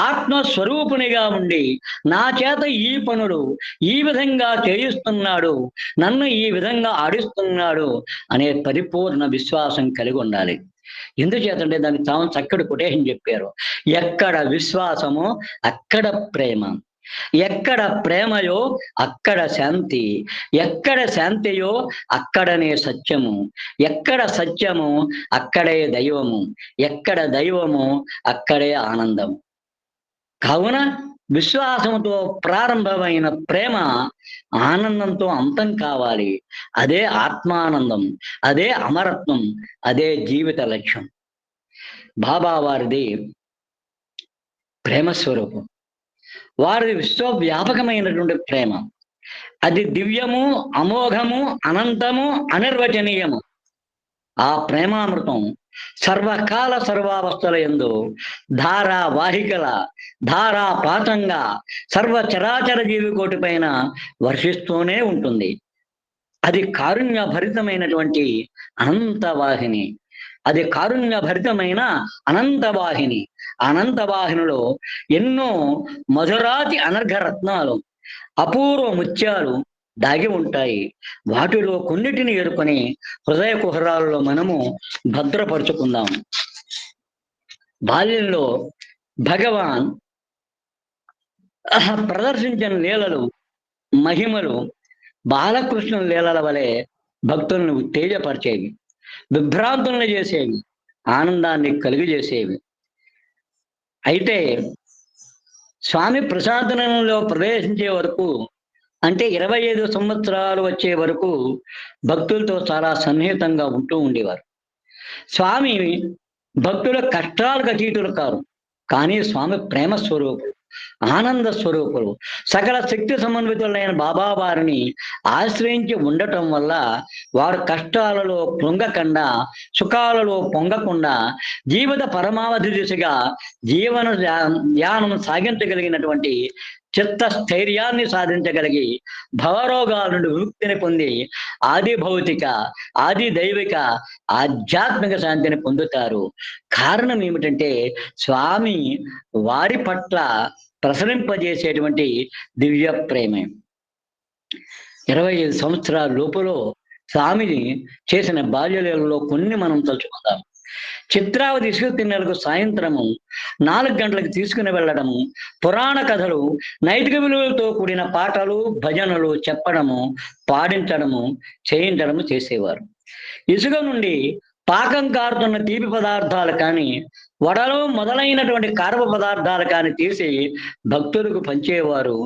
ఆత్మస్వరూపునిగా ఉండి నా చేత ఈ పనులు ఈ విధంగా చేయిస్తున్నాడు, నన్ను ఈ విధంగా ఆడిస్తున్నాడు అనే పరిపూర్ణ విశ్వాసం కలిగి ఉండాలి. ఎందుచేతంటే దానికి తాము చక్కటి కొటేషన్ చెప్పారు. ఎక్కడ విశ్వాసమో అక్కడ ప్రేమ, ఎక్కడ ప్రేమయో అక్కడ శాంతి, ఎక్కడ శాంతియో అక్కడనే సత్యము, ఎక్కడ సత్యము అక్కడే దైవము, ఎక్కడ దైవము అక్కడే ఆనందము. కావున విశ్వాసంతో ప్రారంభమైన ప్రేమ ఆనందంతో అంతం కావాలి. అదే ఆత్మానందం, అదే అమరత్వం, అదే జీవిత లక్ష్యం. బాబా వారిది ప్రేమ స్వరూపం. వారిది విశ్వవ్యాపకమైనటువంటి ప్రేమ. అది దివ్యము, అమోఘము, అనంతము, అనిర్వచనీయము. ఆ ప్రేమామృతం సర్వకాల సర్వావస్థల యందు ధారావాహికల ధారాపాతంగా సర్వచరాచర జీవికోటి పైన వర్షిస్తూనే ఉంటుంది. అది కారుణ్య భరితమైనటువంటి అనంతవాహిని. అది కారుణ్య భరితమైన అనంతవాహిని. అనంతవాహినిలో ఎన్నో మధురాతి అనర్ఘరత్నాలు, అపూర్వ ముత్యాలు దాగి ఉంటాయి. వాటిలో కొన్నిటిని ఎరుకొని హృదయ కుహరాలలో మనము భద్రపరుచుకుందాం. బాల్యంలో భగవాన్ ప్రదర్శించిన లీలలు, మహిమలు బాలకృష్ణుల లీలల వలె భక్తులను ఉత్తేజపరిచేవి, విభ్రాంతులను చేసేవి, ఆనందాన్ని కలుగజేసేవి. అయితే స్వామి ప్రసాదనంలో ప్రవేశించే వరకు, అంటే 25 సంవత్సరాలు వచ్చే వరకు భక్తులతో చాలా సన్నిహితంగా ఉంటూ ఉండేవారు. స్వామి భక్తుల కష్టాలకు అతీతులు కారు, కానీ స్వామి ప్రేమ స్వరూపులు, ఆనంద స్వరూపులు. సకల శక్తి సమన్వితులైన బాబా వారిని ఆశ్రయించి ఉండటం వల్ల వారు కష్టాలలో కృంగకుండా, సుఖాలలో పొంగకుండా జీవిత పరమావధి దిశగా జీవన ధ్యానం సాగించగలిగినటువంటి చిత్త స్థైర్యాన్ని సాధించగలిగి భవరోగాల నుండి విముక్తిని పొంది ఆది భౌతిక, ఆది దైవిక, ఆధ్యాత్మిక శాంతిని పొందుతారు. కారణం ఏమిటంటే స్వామి వారి పట్ల ప్రసరింపజేసేటువంటి దివ్య ప్రేమే. 25 సంవత్సరాల లోపులో స్వామిని చేసిన బాల్యలీలలో కొన్ని మనం తలుచుకుందాం. చిత్రావతి ఇసుక తిన్నెలకు సాయంత్రము 4 గంటలకు తీసుకుని వెళ్ళడము, పురాణ కథలు, నైతిక విలువలతో కూడిన పాటలు, భజనలు చెప్పడము, పాడించడము, చేయించడము చేసేవారు. ఇసుక నుండి పాకం కారుతున్న తీపి పదార్థాలు కానీ, వడలు మొదలైనటువంటి కారప పదార్థాలు కానీ తీసి భక్తులకు పంచేవారు.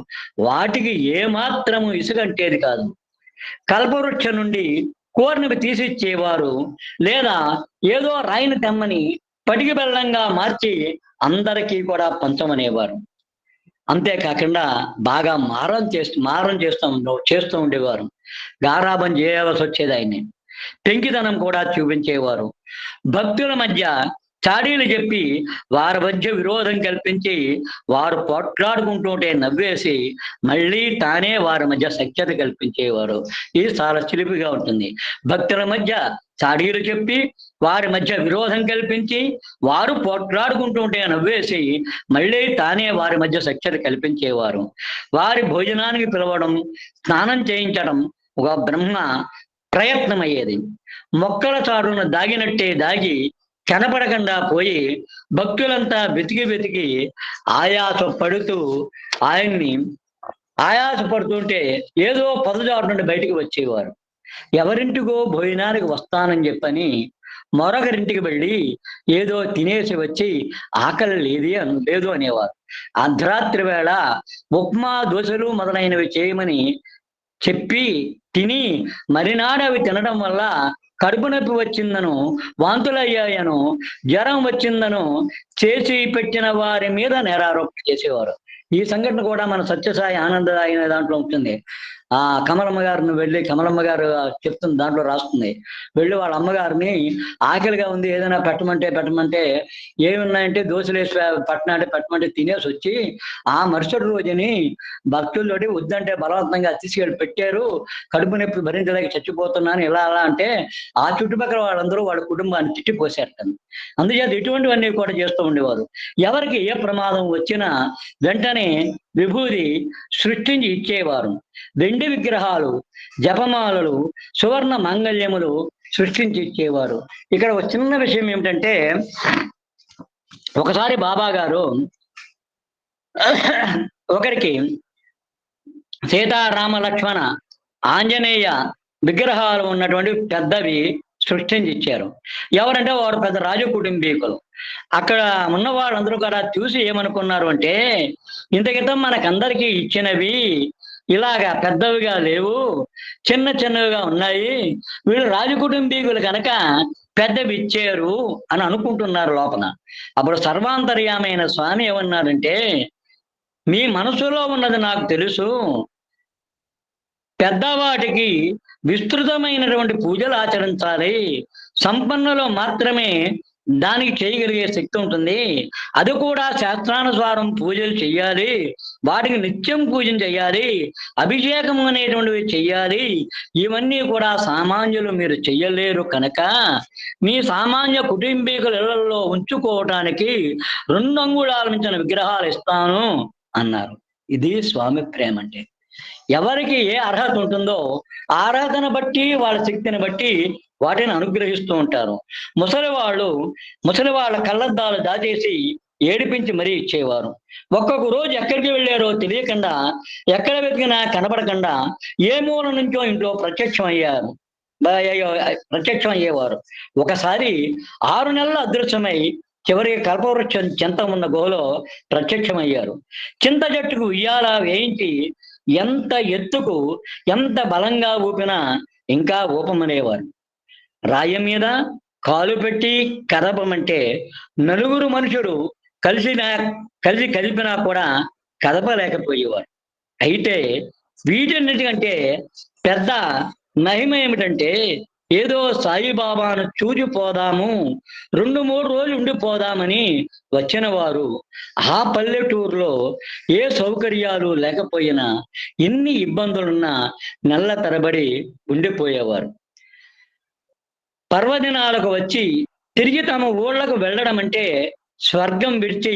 వాటికి ఏమాత్రము ఇసుక అంటేది కాదు. కల్పవృక్షం నుండి కోరినవి తీసిచ్చేవారు, లేదా ఏదో రాయిని తెమ్మని పటికి బెల్లంగా మార్చి అందరికీ కూడా పంచమనేవారు. అంతేకాకుండా బాగా మారం చేస్తూ ఉండేవారు. గారాబం చేయవలసి వచ్చేది ఆయన్ని. పెంకితనం కూడా చూపించేవారు. భక్తుల మధ్య చాడీలు చెప్పి వారి మధ్య విరోధం కల్పించి వారు పోట్లాడుకుంటుంటే నవ్వేసి మళ్ళీ తానే వారి మధ్య సఖ్యత కల్పించేవారు. ఇది చాలా చిలిపిగా ఉంటుంది. భక్తుల మధ్య చాడీలు చెప్పి వారి మధ్య విరోధం కల్పించి వారు పోట్లాడుకుంటుంటే నవ్వేసి మళ్ళీ తానే వారి మధ్య సఖ్యత కల్పించేవారు. వారి భోజనానికి పిలవడం, స్నానం చేయించడం ఒక బ్రహ్మ ప్రయత్నం అయ్యేది. మొక్కల చాటున దాగినట్టే దాగి కనపడకుండా పోయి భక్తులంతా వెతికి ఆయాసపడుతుంటే ఏదో పొదజాటు నుండి బయటికి వచ్చేవారు. ఎవరింటికో భోజనానికి వస్తానని చెప్పని మరొకరింటికి వెళ్ళి ఏదో తినేసి వచ్చి ఆకలి లేదు అనేవారు. అర్ధరాత్రి వేళ ఉప్మా, దోశలు మొదలైనవి చేయమని చెప్పి తిని మరినాడు అవి తినడం వల్ల కడుపు నొప్పి వచ్చిందను, వాంతులయ్యాయను, జ్వరం వచ్చిందను చేసి పెట్టిన వారి మీద నేరారోపణ చేసేవారు. ఈ సంఘటన కూడా మన సత్యసాయి ఆనందదాయన దాంట్లో ఉంటుంది. కమలమ్మ గారిని కమలమ్మ గారు చెప్తుంది, దాంట్లో రాస్తుంది. వెళ్ళి వాళ్ళ అమ్మగారిని ఆకలిగా ఉంది ఏదైనా పెట్టమంటే ఏమున్నాయంటే దోశలు వేసి పెట్టమంటే తినేసి వచ్చి ఆ మరుసటి రోజుని భక్తుల్లోటి వద్దంటే బలవంతంగా తీసుకెళ్ళి పెట్టారు, కడుపు నొప్పి భరించలేక చచ్చిపోతున్నాను ఇలా అలా అంటే ఆ చుట్టుపక్కల వాళ్ళందరూ వాళ్ళ కుటుంబాన్ని తిట్టిపోసారట. అందుచేత ఇటువంటివన్నీ కూడా చేస్తూ ఉండేవారు. ఎవరికి ఏ ప్రమాదం వచ్చినా వెంటనే విభూది సృష్టించి ఇచ్చేవారు. వెండి విగ్రహాలు, జపమాలలు, సువర్ణ మాంగళ్యములు సృష్టించి ఇచ్చేవారు. ఇక్కడ ఒక చిన్న విషయం ఏమిటంటే, ఒకసారి బాబా గారు ఒకరికి సీతారామ లక్ష్మణ ఆంజనేయ విగ్రహాలు ఉన్నటువంటి పెద్దవి సృష్టించి ఇచ్చారు. ఎవరంటే వారు పెద్ద రాజ కుటుంబీకులు. అక్కడ ఉన్న వాళ్ళందరూ కూడా చూసి ఏమనుకున్నారు అంటే, ఇంత క్రితం మనకందరికీ ఇచ్చినవి ఇలాగా పెద్దవిగా లేవు, చిన్నవిగా ఉన్నాయి, వీళ్ళు రాజకుటుంబీకులు కనుక పెద్దవి ఇచ్చారు అని అనుకుంటున్నారు లోపల. అప్పుడు సర్వాంతర్యామైన స్వామి ఏమన్నారంటే, మీ మనసులో ఉన్నది నాకు తెలుసు, పెద్దవాటికి విస్తృతమైనటువంటి పూజలు ఆచరించాలి, సంపన్నులో మాత్రమే దానికి చేయగలిగే శక్తి ఉంటుంది, అది కూడా శాస్త్రానుసారం పూజలు చెయ్యాలి, వాటికి నిత్యం పూజలు చెయ్యాలి, అభిషేకం అనేటువంటివి చెయ్యాలి, ఇవన్నీ కూడా సామాన్యులు మీరు చెయ్యలేరు కనుక మీ సామాన్య కుటుంబీకుల ఇళ్లలో ఉంచుకోవటానికి 2 అంగుళాల మించిన విగ్రహాలు ఇస్తాను అన్నారు. ఇది స్వామి ప్రేమ అంటే. ఎవరికి ఏ అర్హత ఉంటుందో ఆ అర్హతను బట్టి వాళ్ళ శక్తిని బట్టి వాటిని అనుగ్రహిస్తూ ఉంటారు. ముసలి వాళ్ళ కళ్ళద్దాలు దాచేసి ఏడిపించి మరీ ఇచ్చేవారు. ఒక్కొక్క రోజు ఎక్కడికి వెళ్ళారో తెలియకుండా, ఎక్కడ వెతికినా కనబడకుండా ఏ మూల నుంచో ఇంట్లో ప్రత్యక్షం అయ్యేవారు. ఒకసారి 6 నెలల అదృశ్యమై చివరికి కల్పవృక్షం చెంత ఉన్న గుహలో ప్రత్యక్షమయ్యారు. చింత చెట్టుకు ఉయ్యాల వేయించి ఎంత ఎత్తుకు ఎంత బలంగా ఊపినా ఇంకా ఊపమనేవారు. రాయి మీద కాలు పెట్టి కదపమంటే 4 మనుషులు కలిసి కలిపినా కూడా కదపలేకపోయేవారు. అయితే వీటన్నిటికంటే పెద్ద మహిమ ఏమిటంటే, ఏదో సాయిబాబాను చూచిపోదాము, 2-3 రోజులు ఉండిపోదామని వచ్చిన వారు ఆ పల్లెటూరులో ఏ సౌకర్యాలు లేకపోయినా, ఎన్ని ఇబ్బందులున్నా నెల తరబడి ఉండిపోయేవారు. పర్వదినాలకు వచ్చి తిరిగి తమ ఊళ్ళకు వెళ్ళడం అంటే స్వర్గం విడిచి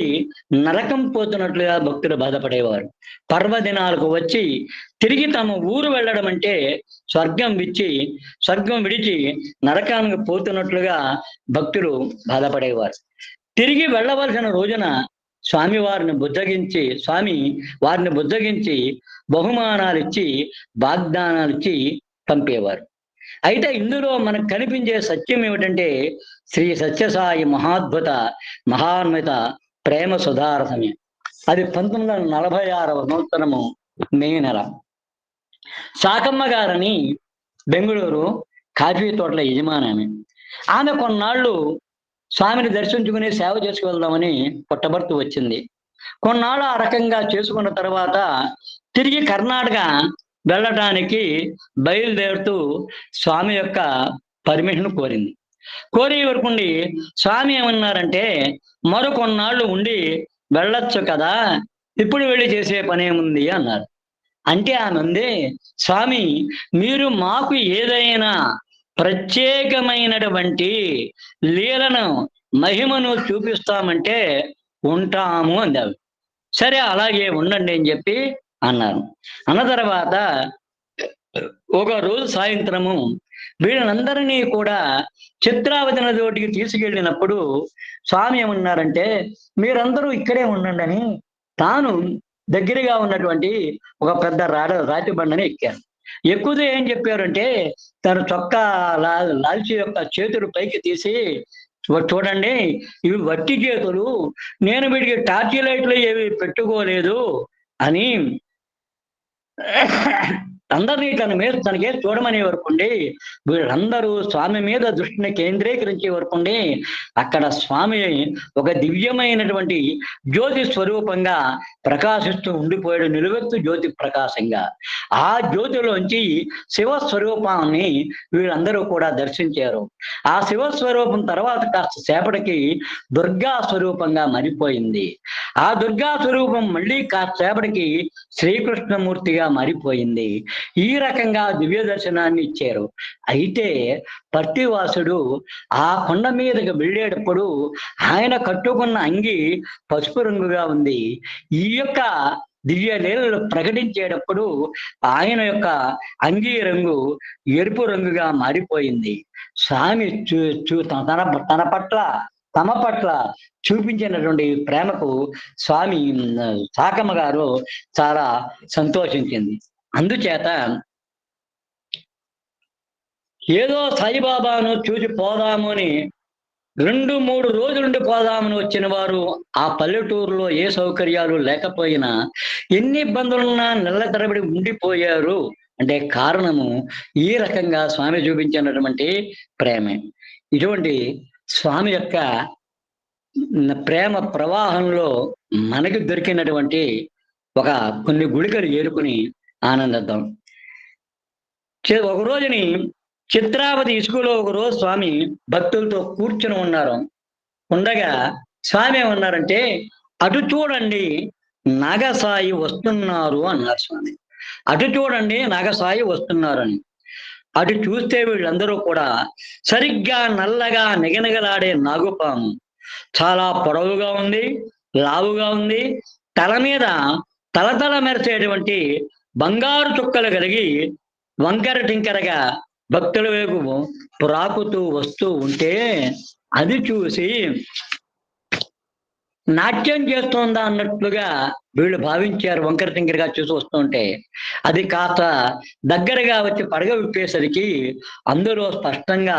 నరకం పోతున్నట్లుగా భక్తులు బాధపడేవారు. పర్వదినాలకు వచ్చి తిరిగి తమ ఊరు వెళ్ళడం అంటే స్వర్గం విడిచి నరకానికి పోతున్నట్లుగా భక్తులు బాధపడేవారు. తిరిగి వెళ్ళవలసిన రోజున స్వామి వారిని బుజ్జగించి బహుమానాలు ఇచ్చి వాగ్దానాలు ఇచ్చి పంపేవారు. అయితే ఇందులో మనకు కనిపించే సత్యం ఏమిటంటే, శ్రీ సత్యసాయి మహాన్విత ప్రేమ సుధారసమే. అది 1946వ సంవత్సరము మే నెల. సాకమ్మ గారని బెంగళూరు కాఫీ తోటల యజమాని ఆమె కొన్నాళ్ళు స్వామిని దర్శించుకుని సేవ చేసుకువెళ్దామని పుట్టబర్తి వచ్చింది. కొన్నాళ్ళు ఆ రకంగా చేసుకున్న తర్వాత తిరిగి కర్ణాటక వెళ్ళటానికి బయలుదేరుతూ స్వామి యొక్క పర్మిషన్ కోరింది. కోరి వరకుండి స్వామి ఏమన్నారంటే, మరో కొన్నాళ్ళు ఉండి వెళ్ళొచ్చు కదా, ఇప్పుడు వెళ్ళి చేసే పనేముంది అన్నారు. అంటే ఆమె ఉంది, స్వామి మీరు మాకు ఏదైనా ప్రత్యేకమైనటువంటి లీలను మహిమను చూపిస్తామంటే ఉంటాము అందారు. సరే అలాగే ఉండండి అని చెప్పి అన్నారు. అన్న తర్వాత ఒక రోజు సాయంత్రము వీళ్ళందరినీ కూడా చిత్రావతి నదికి తీసుకెళ్ళినప్పుడు స్వామి ఏమన్నారంటే, మీరందరూ ఇక్కడే ఉండండి అని తాను దగ్గరగా ఉన్నటువంటి ఒక పెద్ద రాతి బండని ఎక్కారు. ఎక్కువగా ఏం చెప్పారంటే, తన చొక్కా లాల్చి యొక్క చేతులు పైకి తీసి, చూడండి ఇవి వట్టి చేతులు, నేను వీడికి టార్చ్ లైట్లు ఏవి పెట్టుకోలేదు అని అందరినీ తనకే చూడమనే వరకుండి వీళ్ళందరూ స్వామి మీద దృష్టిని కేంద్రీకరించే వరకుండి అక్కడ స్వామి ఒక దివ్యమైనటువంటి జ్యోతి స్వరూపంగా ప్రకాశిస్తూ ఉండిపోయాడు, నిలువెత్తు జ్యోతి ప్రకాశంగా. ఆ జ్యోతిలోంచి శివస్వరూపాన్ని వీళ్ళందరూ కూడా దర్శించారు. ఆ శివస్వరూపం తర్వాత కాస్త సేపటికి దుర్గా స్వరూపంగా మారిపోయింది. ఆ దుర్గా స్వరూపం మళ్ళీ కాసేపటికి శ్రీకృష్ణమూర్తిగా మారిపోయింది. ఈ రకంగా దివ్య దర్శనాన్ని ఇచ్చారు. అయితే పర్తివాసుడు ఆ కొండ మీదకి వెళ్ళేటప్పుడు ఆయన కట్టుకున్న అంగి పసుపు రంగుగా ఉంది. ఈ యొక్క దివ్య లీలలు ప్రకటించేటప్పుడు ఆయన యొక్క అంగీ రంగు ఎరుపు రంగుగా మారిపోయింది. స్వామి తమ పట్ల చూపించినటువంటి ప్రేమకు స్వామి సాకమ్మ గారు చాలా సంతోషించింది. అందుచేత ఏదో సాయిబాబాను చూసి పోదాము అని 2-3 రోజులుండి పోదామని వచ్చిన వారు ఆ పల్లెటూరులో ఏ సౌకర్యాలు లేకపోయినా, ఎన్ని ఇబ్బందులున్నా నెల తరబడి ఉండిపోయారు అంటే కారణము ఈ రకంగా స్వామి చూపించినటువంటి ప్రేమే. ఇటువంటి స్వామి యొక్క ప్రేమ ప్రవాహంలో మనకి దొరికినటువంటి కొన్ని గుళికలు ఏరుకుని ఆనందిద్దాం. ఒక రోజుని చిత్రావతి ఇసుకలో ఒక రోజు స్వామి భక్తులతో కూర్చుని ఉన్నారు. ఉండగా స్వామి ఏమన్నారంటే, అటు చూడండి నాగసాయి వస్తున్నారు అన్నారు స్వామి. అటు చూడండి నాగసాయి వస్తున్నారు అని. అటు చూస్తే వీళ్ళందరూ కూడా సరిగ్గా నల్లగా నిగనిగలాడే నాగుపాము, చాలా పొడవుగా ఉంది, లావుగా ఉంది, తల మీద తలతల మెరిసేటువంటి బంగారు చుక్కలు కలిగి వంకర టింకరగా భక్తుల వైపు ప్రాకుతూ వస్తూ ఉంటే అది చూసి నాట్యం చేస్తోందా అన్నట్లుగా వీళ్ళు భావించారు. వంకర టింకరగా చూసి వస్తుంటే అది కాస్త దగ్గరగా వచ్చి పడగ విప్పేసరికి అందులో స్పష్టంగా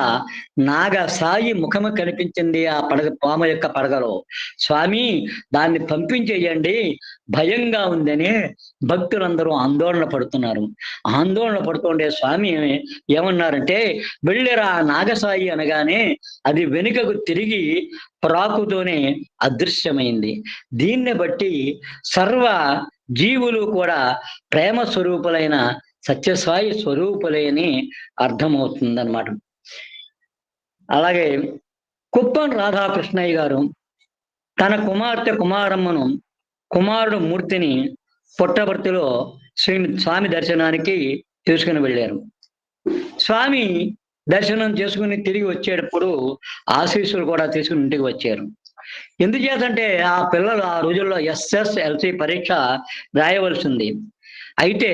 నాగసాయి ముఖము కనిపించింది. ఆ పాము యొక్క పడగలో. స్వామి దాన్ని పంపించేయండి, భయంగా ఉందని భక్తులందరూ ఆందోళన పడుతున్నారు. ఆందోళన పడుతుండే స్వామి ఏమన్నారంటే, వెళ్ళిరా నాగసాయి అనగానే అది వెనుకకు తిరిగి ప్రాకుతోనే అదృశ్యమైంది. దీన్ని బట్టి సర్వ జీవులు కూడా ప్రేమ స్వరూపులైన సత్యసాయి స్వరూపులని అర్థమవుతుందన్నమాట. అలాగే కుప్పం రాధాకృష్ణయ్య గారు తన కుమార్తె కుమారమ్మను, కుమారుడు మూర్తిని పుట్టపర్తిలో స్వామి దర్శనానికి తీసుకుని వెళ్ళారు. స్వామి దర్శనం చేసుకుని తిరిగి వచ్చేటప్పుడు ఆశీస్సులు కూడా తీసుకుని ఇంటికి వచ్చారు. ఎందుచేతంటే ఆ పిల్లలు ఆ రోజుల్లో SSLC పరీక్ష రాయవలసింది. అయితే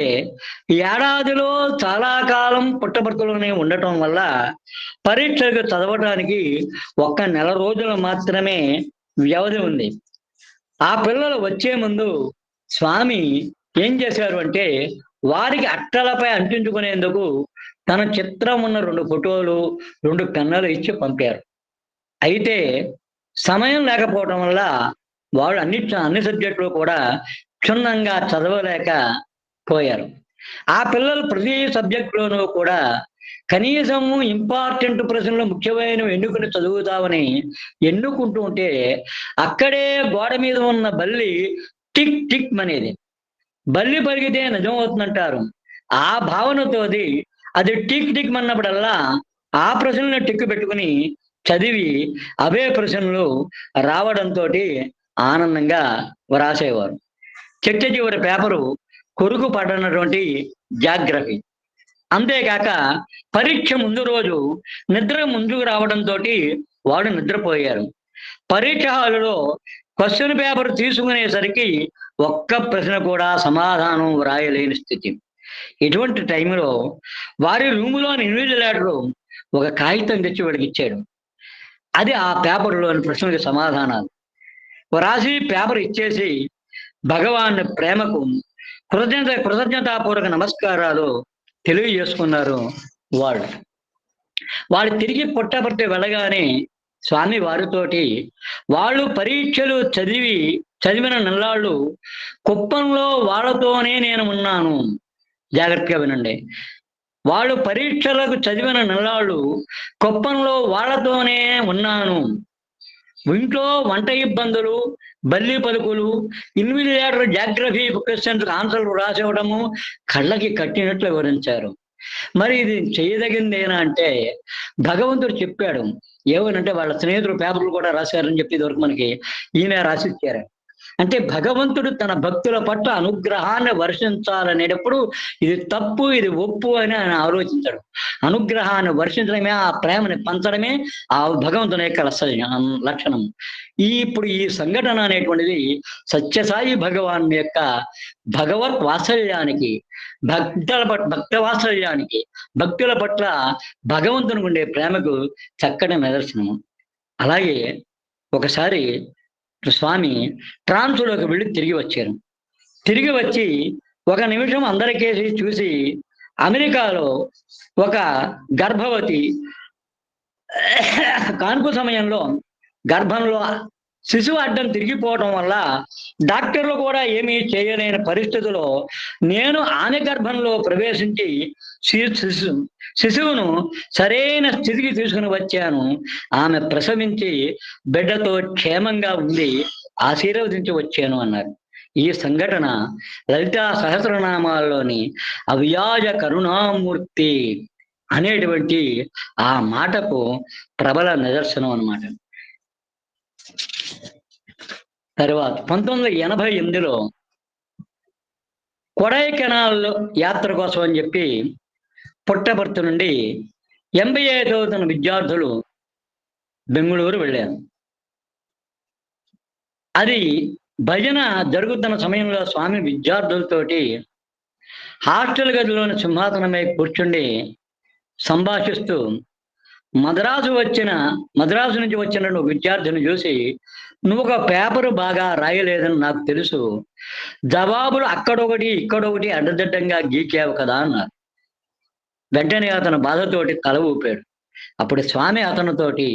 ఏడాదిలో చాలా కాలం పుట్టపర్తిలోనే ఉండటం వల్ల పరీక్షకు చదవటానికి 1 నెల రోజులు మాత్రమే వ్యవధి ఉంది. ఆ పిల్లలు వచ్చే ముందు స్వామి ఏం చేశారు అంటే, వారికి అట్టలపై అంటించుకునేందుకు తన చిత్రం ఉన్న 2 ఫోటోలు 2 పెన్నులు ఇచ్చి పంపారు. అయితే సమయం లేకపోవడం వల్ల వాళ్ళు అన్ని సబ్జెక్టులు కూడా క్షుణ్ణంగా చదవలేక పోయారు. ఆ పిల్లలు ప్రతి సబ్జెక్టులోనూ కూడా కనీసం ఇంపార్టెంట్ ప్రశ్నలు ముఖ్యమైనవి ఎన్నుకుని చదువుతామని ఎన్నుకుంటూ ఉంటే అక్కడే గోడ మీద ఉన్న బల్లి టిక్ టిక్ అనేది, బల్లి పరిగితే నిజం అవుతుందంటారు. ఆ భావనతో అది టిక్ టిక్ అన్నప్పుడల్లా ఆ ప్రశ్నలను టిక్ పెట్టుకుని చదివి అవే ప్రశ్నలు రావడంతో ఆనందంగా వ్రాసేవారు. చిట్ట చివరి పేపరు కొరుకు పడనటువంటి జాగ్రఫీ. అంతేకాక పరీక్ష ముందు రోజు నిద్ర ముందుకు రావడంతో వాడు నిద్రపోయారు. పరీక్ష హాలులో క్వశ్చన్ పేపర్ తీసుకునేసరికి ఒక్క ప్రశ్న కూడా సమాధానం వ్రాయలేని స్థితి. ఇటువంటి టైంలో వారి రూములోని ఇన్విజిలేటరు ఒక కాగితం తెచ్చి వాడికి ఇచ్చాడు. అది ఆ పేపర్లోని ప్రశ్నలకు సమాధానాలు వ్రాసి పేపర్ ఇచ్చేసి భగవాన్ ప్రేమకు కృతజ్ఞతాపూర్వక నమస్కారాలు తెలియజేసుకున్నారు. వాళ్ళు తిరిగి పుట్టపర్తి వెళ్ళగానే స్వామి వారితోటి వాళ్ళు పరీక్షలు చదివిన నెల్లాళ్ళు కుప్పంలో వాళ్ళతోనే నేను ఉన్నాను. జాగ్రత్తగా వినండి. వాళ్ళు పరీక్షలకు చదివిన నెల్లాళ్ళు కుప్పంలో వాళ్ళతోనే ఉన్నాను. ఇంట్లో వంట ఇబ్బందులు, బల్లి పలుకులు, ఇన్విజిలేటర్ జాగ్రఫీ క్వశ్చన్స్ ఆన్సర్లు రాసివ్వడము కళ్ళకి కట్టినట్లు వివరించారు. మరి ఇది చేయదగిందేనా అంటే భగవంతుడు చెప్పాడు. ఏమనంటే వాళ్ళ స్నేహితులు పేపర్లు కూడా రాశారని చెప్పి ఇదివరకు మనకి ఈయన రాసిచ్చారు. అంటే భగవంతుడు తన భక్తుల పట్ల అనుగ్రహాన్ని వర్షించాలనేటప్పుడు ఇది తప్పు, ఇది ఒప్పు అని ఆయన ఆలోచించాడు. అనుగ్రహాన్ని వర్షించడమే, ఆ ప్రేమని పంచడమే ఆ భగవంతుని యొక్క లక్షణం. ఇప్పుడు ఈ సంఘటన అనేటువంటిది సత్యసాయి భగవాన్ యొక్క భగవత్ వాత్సల్యానికి, భక్త వాత్సల్యానికి, భక్తుల పట్ల భగవంతునికి ఉండే ప్రేమకు చక్కటి నిదర్శనము. అలాగే ఒకసారి స్వామి ట్రాన్స్లోకి వెళ్ళి తిరిగి వచ్చి ఒక నిమిషం అందరికేసి చూసి అమెరికాలో ఒక గర్భవతి కాన్పు సమయంలో గర్భంలో శిశువు అడ్డం తిరిగిపోవడం వల్ల డాక్టర్లు కూడా ఏమీ చేయలేని పరిస్థితిలో నేను ఆమె గర్భంలో ప్రవేశించి శిశువును సరైన స్థితికి తీసుకుని వచ్చాను. ఆమె ప్రసవించి బిడ్డతో క్షేమంగా ఉండి ఆశీర్వదించి వచ్చాను అన్నారు. ఈ సంఘటన లలితా సహస్రనామాల్లోని అవ్యాజ కరుణామూర్తి అనేటువంటి ఆ మాటకు ప్రబల నిదర్శనం అన్నమాట. తర్వాత 1988లో కొడైకెనాల్ యాత్ర కోసం అని చెప్పి పుట్టపర్తి నుండి MBA చదువుతున్న విద్యార్థులు బెంగళూరు వెళ్ళారు. అది భజన జరుగుతున్న సమయంలో స్వామి విద్యార్థులతోటి హాస్టల్ గదిలోని సింహాసనమై కూర్చుండి సంభాషిస్తూ మద్రాసు నుంచి వచ్చిన విద్యార్థిని చూసి, నువ్వు ఒక పేపరు బాగా రాయలేదని నాకు తెలుసు, జవాబులు అక్కడొకటి ఇక్కడొకటి అడ్డదిడ్డంగా గీకావు కదా అన్నారు. వెంటనే అతను బాధతోటి తల ఊపాడు. అప్పుడు స్వామి అతనితోటి,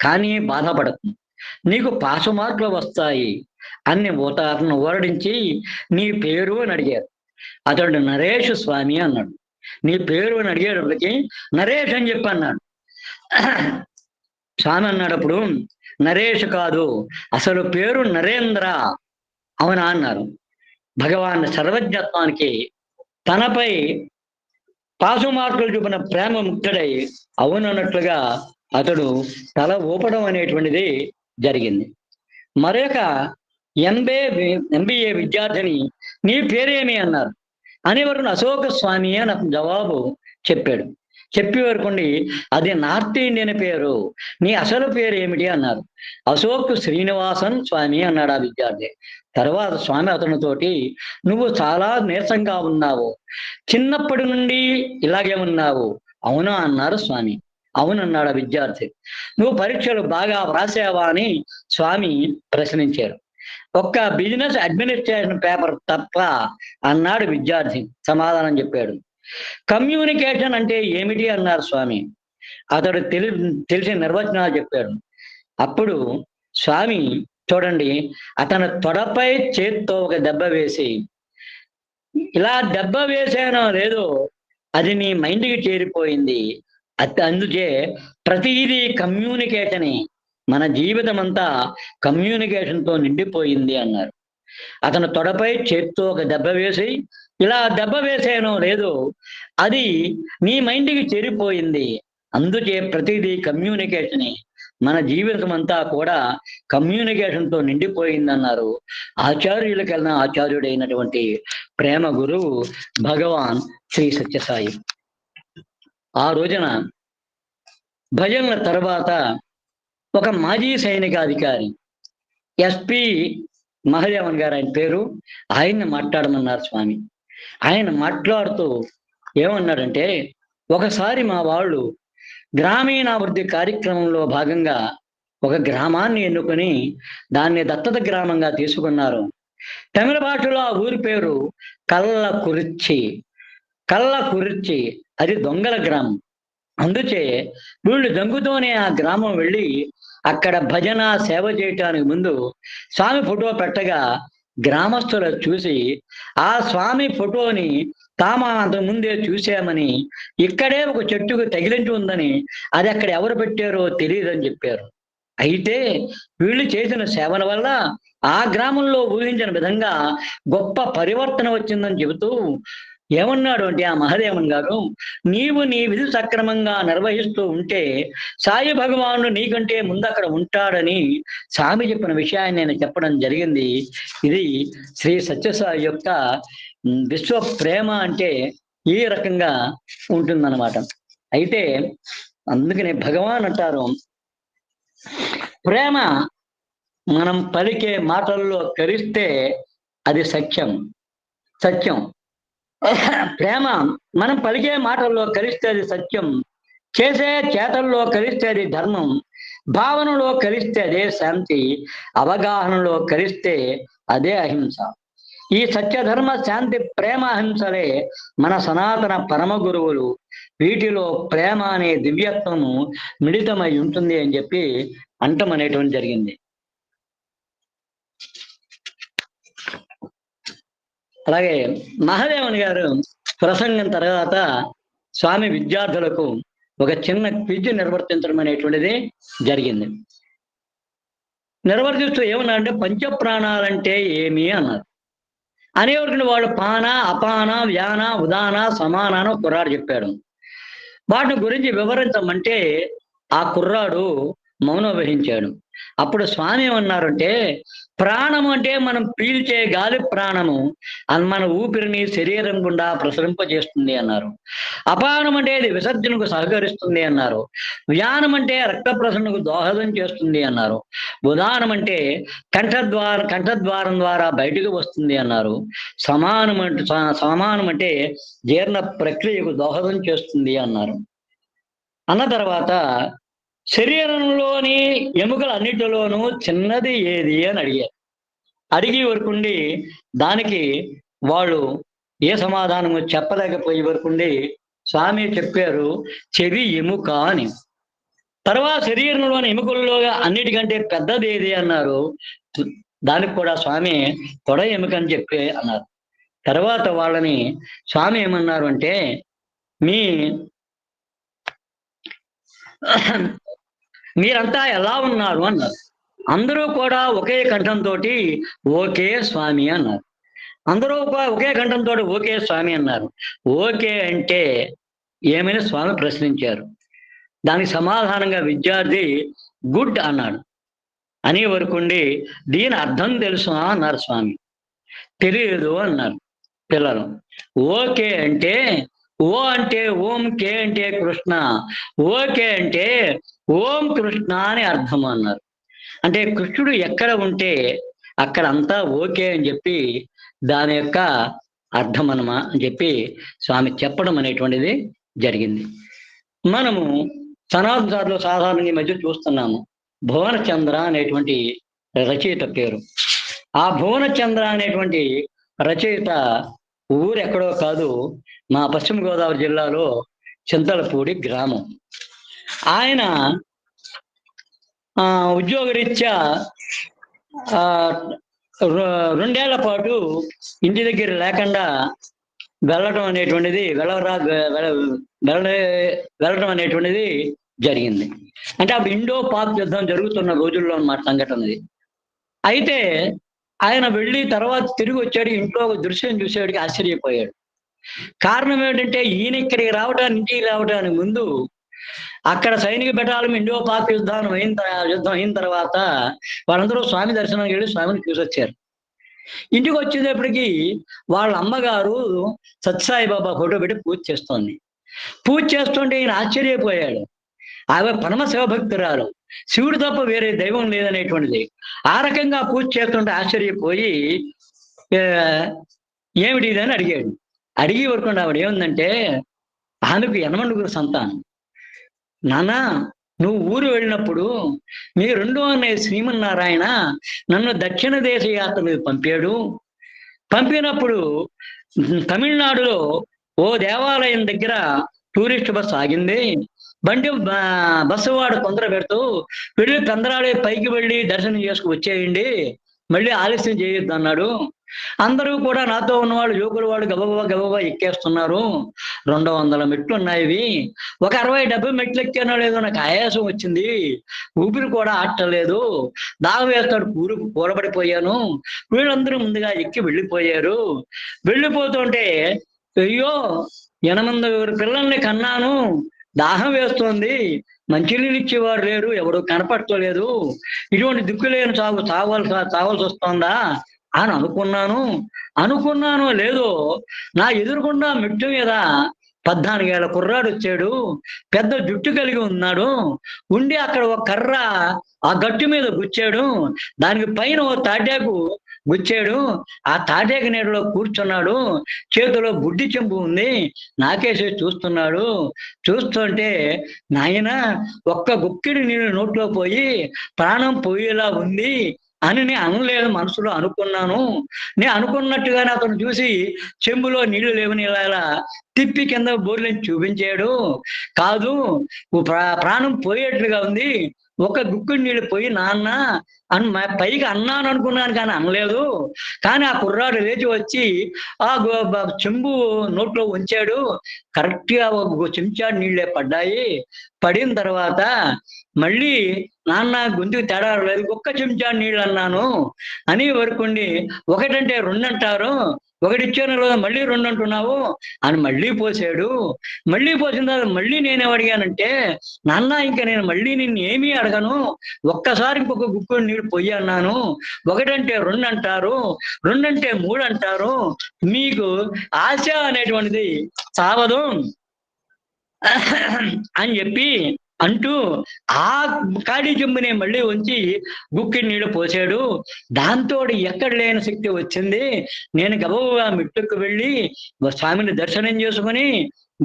కానీ బాధపడకు, నీకు పాసు మార్కులు వస్తాయి అతను ఓరడించి నీ పేరు అని అడిగారు. అతడు నరేష్ స్వామి అన్నాడు. నీ పేరు అని అడిగేటప్పటికి నరేష్ అని చెప్పి అన్నాడు. స్వామి అన్నాడప్పుడు, నరేష్ కాదు, అసలు పేరు నరేంద్ర. అవునా అన్నారు. భగవాన్ సర్వజ్ఞత్వానికి తనపై పాసు మార్కులు చూపిన ప్రేమ ముక్తుడై అవునన్నట్లుగా అతడు తల ఊపడం అనేటువంటిది జరిగింది. మరొక MBA విద్యార్థిని, నీ పేరేమి అన్నారు. అనేవరకు అశోక స్వామి అని జవాబు చెప్పాడు. చెప్పేవరకుండి, అది నార్త్ ఇండియన్ పేరు, నీ అసలు పేరు ఏమిటి అన్నారు. అశోక్ శ్రీనివాసన్ స్వామి అన్నాడు ఆ విద్యార్థి. తర్వాత స్వామి అతనితోటి, నువ్వు చాలా నీరసంగా ఉన్నావు, చిన్నప్పటి నుండి ఇలాగే ఉన్నావు అవునా అన్నారు స్వామి. అవునన్నాడు ఆ విద్యార్థి. నువ్వు పరీక్షలు బాగా వ్రాసావా అని స్వామి ప్రశ్నించారు. ఒక్క బిజినెస్ అడ్మినిస్ట్రేషన్ పేపర్ తప్ప అన్నాడు విద్యార్థి. సమాధానం చెప్పాడు. కమ్యూనికేషన్ అంటే ఏమిటి అన్నారు స్వామి. అతడు తెలిసిన నిర్వచనాలు చెప్పాడు. అప్పుడు స్వామి చూడండి, అతను తొడపై చేత్తో ఒక దెబ్బ వేసి, ఇలా దెబ్బ వేసానో లేదో అది నీ మైండ్కి చేరిపోయింది. అందుచే ప్రతిదీ కమ్యూనికేషనే. మన జీవితం అంతా కమ్యూనికేషన్తో నిండిపోయింది అన్నారు. అతను తొడపై చేత్తో ఒక దెబ్బ వేసి, ఇలా దెబ్బ వేసానో లేదో అది నీ మైండ్కి చేరిపోయింది. అందుచే ప్రతిదీ కమ్యూనికేషనే. మన జీవితం అంతా కూడా కమ్యూనికేషన్తో నిండిపోయిందన్నారు ఆచార్యులకన్నా ఆచార్యుడైనటువంటి ప్రేమ గురువు భగవాన్ శ్రీ సత్యసాయి. ఆ రోజున భజనల తర్వాత ఒక మాజీ సైనికాధికారి ఎస్పి మహదేవన్ గారు ఆయన పేరు, ఆయన్ని మాట్లాడమన్నారు స్వామి. ఆయన మాట్లాడుతూ ఏమన్నాడంటే, ఒకసారి మా వాళ్ళు గ్రామీణాభివృద్ధి కార్యక్రమంలో భాగంగా ఒక గ్రామాన్ని ఎన్నుకొని దాన్ని దత్తత గ్రామంగా తీసుకున్నారు. తమిళ భాషలో ఆ ఊరి పేరు కల్లకురిచ్చి. కల్లకురిచ్చి అది దొంగల గ్రామం. అందుచే వీళ్ళు దొంగతోనే ఆ గ్రామం వెళ్ళి అక్కడ భజన సేవ చేయటానికి ముందు స్వామి ఫోటో పెట్టగా గ్రామస్తులు చూసి ఆ స్వామి ఫోటోని తాము అంతకు ముందే చూసామని, ఇక్కడే ఒక చెట్టుకు తగిలించి ఉందని, అది అక్కడ ఎవరు పెట్టారో తెలియదని చెప్పారు. అయితే వీళ్ళు చేసిన సేవల వల్ల ఆ గ్రామంలో ఊహించిన విధంగా గొప్ప పరివర్తన వచ్చిందని చెబుతూ ఏమన్నాడు అంటే ఆ మహదేవన్ గారు, నీవు నీ విధి సక్రమంగా నిర్వహిస్తూ ఉంటే సాయి భగవానుడు నీకంటే ముందు అక్కడ ఉంటాడని స్వామి చెప్పిన విషయాన్ని నేను చెప్పడం జరిగింది. ఇది శ్రీ సత్యసాయి యొక్క విశ్వ ప్రేమ అంటే ఈ రకంగా ఉంటుందన్నమాట. అయితే అందుకనే భగవాన్ అంటారు, ప్రేమ మనం పలికే మాటల్లో కలిస్తే అది సత్యం. ప్రేమ మనం పలికే మాటల్లో కలిస్తే అది సత్యం, చేసే చేతల్లో కలిస్తే అది ధర్మం, భావనలో కలిస్తే అదే శాంతి, అవగాహనలో కలిస్తే అదే అహింస. ఈ సత్యధర్మ శాంతి ప్రేమ అహింసలే మన సనాతన పరమ గురువులు. వీటిలో ప్రేమ అనే దివ్యత్వము మిళితమై ఉంటుంది అని చెప్పి అంటమనేటువంటి జరిగింది. అలాగే మహాదేవన్ గారు ప్రసంగం తర్వాత స్వామి విద్యార్థులకు ఒక చిన్న క్విజ్ నిర్వర్తించడం అనేటువంటిది జరిగింది. నిర్వర్తిస్తూ ఏమన్నా అంటే, పంచప్రాణాలంటే ఏమి అన్నారు. అనేవరకు వాళ్ళు పాన, అపాన, వ్యాన, ఉదాన, సమాన అని కుర్రాడు చెప్పాడు. వాటి గురించి వివరించమంటే ఆ కుర్రాడు మౌనం వహించాడు. అప్పుడు స్వామి ఏమన్నారంటే, ప్రాణము అంటే మనం పీల్చే గాలి ప్రాణము, అది మన ఊపిరిని శరీరం గుండా ప్రసరింపజేస్తుంది అన్నారు. అపానం అంటే అది విసర్జనకు సహకరిస్తుంది అన్నారు. వ్యానం అంటే రక్త ప్రసరణకు దోహదం చేస్తుంది అన్నారు. ఉదానం అంటే కంఠద్వారం ద్వారా బయటకు వస్తుంది అన్నారు. సమానం అంటే జీర్ణ ప్రక్రియకు దోహదం చేస్తుంది అన్నారు. అన్న తర్వాత శరీరంలోని ఎముకలన్నిటిలోనూ చిన్నది ఏది అని అడిగి వరకుండి దానికి వాళ్ళు ఏ సమాధానము చెప్పలేకపోయే వరకుండి స్వామి చెప్పారు, చెవి ఎముక అని. తర్వాత శరీరంలోని ఎముకల్లో అన్నిటికంటే పెద్దది ఏది అన్నారు. దానికి కూడా స్వామి తొడ ఎముక అని చెప్పి అన్నారు. తర్వాత వాళ్ళని స్వామి ఏమన్నారు అంటే, మీరంతా ఎలా ఉన్నారు అన్నారు. అందరూ కూడా ఒకే కంఠంతో ఓకే స్వామి అన్నారు. అందరూ ఒకే కంఠంతో ఓకే స్వామి అన్నారు. ఓకే అంటే ఏమని స్వామి ప్రశ్నించారు. దానికి సమాధానంగా విద్యార్థి గుడ్ అన్నాడు. అనే వరకుండి దీని అర్థం తెలుసా అన్నారు స్వామి. తెలియదు అన్నారు పిల్లలు. ఓకే అంటే ఓ అంటే ఓం, కే అంటే కృష్ణ, ఓకే అంటే ఓం కృష్ణ అని అర్థం అన్నారు. అంటే కృష్ణుడు ఎక్కడ ఉంటే అక్కడ అంతా ఓకే అని చెప్పి దాని యొక్క అర్థం అని చెప్పి స్వామి చెప్పడం అనేటువంటిది జరిగింది. మనము సనాతనలో సాధారణంగా ఈ మధ్య చూస్తున్నాము, భువనచంద్ర అనేటువంటి రచయిత పేరు. ఆ భువనచంద్ర అనేటువంటి రచయిత ఊరు ఎక్కడో కాదు, మా పశ్చిమ గోదావరి జిల్లాలో చింతలపూడి గ్రామం. ఆయన ఉద్యోగరీత్యా 2 ఏళ్ల పాటు ఇంటి దగ్గర లేకుండా వెళ్ళడం అనేటువంటిది వెళ్ళడం అనేటువంటిది జరిగింది. అంటే అప్పుడు ఇండో పాక్ యుద్ధం జరుగుతున్న రోజుల్లో అన్నమాట సంఘటన అది. అయితే ఆయన వెళ్ళి తర్వాత తిరిగి వచ్చాడు. ఇంట్లో ఒక దృశ్యం చూసేవాడికి ఆశ్చర్యపోయాడు. కారణం ఏంటంటే ఈయన ఇక్కడికి ఇంటికి రావడానికి ముందు అక్కడ సైనిక బెటాలియం ఇండో పాక్ యుద్ధం అయిన తర్వాత వాళ్ళందరూ స్వామి దర్శనానికి వెళ్ళి స్వామిని చూసొచ్చారు. ఇంటికి వచ్చేటప్పటికి వాళ్ళ అమ్మగారు సత్యసాయి బాబా ఫోటో పెట్టి పూజ చేస్తోంది. పూజ చేస్తుంటే ఈయన ఆశ్చర్యపోయాడు. ఆమె పరమ శివభక్తురాలు, శివుడు తప్ప వేరే దైవం లేదనేటువంటిది. ఆ రకంగా పూజ చేస్తుంటే ఆశ్చర్యపోయి ఏమిటి ఇదని అడిగాడు. అడిగి వరకుండా ఆవిడ ఏముందంటే, ఆమెకు 8 సంతానం. నానా, నువ్వు ఊరు వెళ్ళినప్పుడు మీ రెండో అన్నయ్య శ్రీమన్నారాయణ నన్ను దక్షిణ దేశ యాత్ర మీద పంపినప్పుడు తమిళనాడులో ఓ దేవాలయం దగ్గర టూరిస్ట్ బస్ ఆగింది. బస్సు వాడు తొందర పెడుతూ వెళ్ళి తొందరడే పైకి వెళ్ళి దర్శనం చేసుకు వచ్చేయండి, మళ్ళీ ఆలస్యం చేయొద్దు అన్నాడు. అందరూ కూడా నాతో ఉన్నవాళ్ళు యువకుల వాళ్ళు గబగబా ఎక్కేస్తున్నారు. 200 మెట్లు ఉన్నాయి. ఒక 60-70 మెట్లు ఎక్కానో లేదో నాకు ఆయాసం వచ్చింది, ఊపిరి కూడా ఆడలేదు, దాహం వేస్తాడు కూరబడిపోయాను. వీళ్ళందరూ ముందుగా ఎక్కి వెళ్ళిపోయారు. వెళ్ళిపోతుంటే అయ్యో 8 పిల్లల్ని కన్నాను, దాహం వేస్తోంది, మంచినీళ్ళు ఇచ్చేవారు లేరు, ఎవరు కనపడలేదు, ఇటువంటి దిక్కులేని చావాల్సి వస్తోందా అని అనుకున్నాను లేదో నా ఎదురుకుండా మెట్టు మీద 14 ఏళ్ల కుర్రాడు వచ్చాడు. పెద్ద జుట్టు కలిగి ఉన్నాడు. ఉండి అక్కడ ఒక కర్ర ఆ గట్టు మీద గుచ్చాడు. దానికి పైన ఓ తాటాకు గుచ్చాడు. ఆ తాటాకు నీడలో కూర్చున్నాడు. చేతిలో బుడ్డి చెంబు ఉంది. నాకేసి చూస్తున్నాడు. చూస్తుంటే నాయన ఒక్క గుక్కిడి నీళ్ళు నోట్లో పోయి ప్రాణం పోయేలా ఉంది అని నేను అనలేదు, మనసులో అనుకున్నాను. నేను అనుకున్నట్టుగానే అతను చూసి చెంబులో నీళ్లు లేవని ఇలా తిప్పి కింద బోర్లని చూపించాడు. కాదు, ప్రాణం పోయేట్లుగా ఉంది, ఒక గుక్కుడి నీళ్ళు పోయి నాన్న అని పైకి అన్నాను అనుకున్నాను కానీ అనలేదు. కానీ ఆ కుర్రాడు లేచి వచ్చి ఆ చెంబు నోట్లో ఉంచాడు. కరెక్ట్ గా ఒక చెంచాడు నీళ్ళే పడ్డాయి. పడిన తర్వాత మళ్ళీ నాన్న గొంతుకు తేడా లేదు, ఒక్క చెంచా నీళ్ళు అన్నాను అని వరకుండి 1 అంటే 2 అంటారు, 1 ఇచ్చాను లేదా మళ్ళీ 2 అంటున్నావు అని మళ్ళీ పోసాడు. మళ్ళీ పోసిన తర్వాత మళ్ళీ నేనేం అడిగానంటే, నాన్న ఇంకా నేను మళ్ళీ నిన్ను ఏమీ అడగను, ఒక్కసారి ఇంకొక గుక్కుడు నీళ్ళు పొయ్యి అన్నాను. 1 అంటే 2 అంటారు, 2 అంటే 3 అంటారు, మీకు ఆశ అనేటువంటిది సావదు అని చెప్పి అంటూ ఆ ఖాళీ చెంబునే మళ్ళీ ఉంచి గుక్కిడి నీళ్ళు పోసాడు. దాంతో ఎక్కడ లేని శక్తి వచ్చింది. నేను గబగబా మెట్టుకు వెళ్ళి స్వామిని దర్శనం చేసుకుని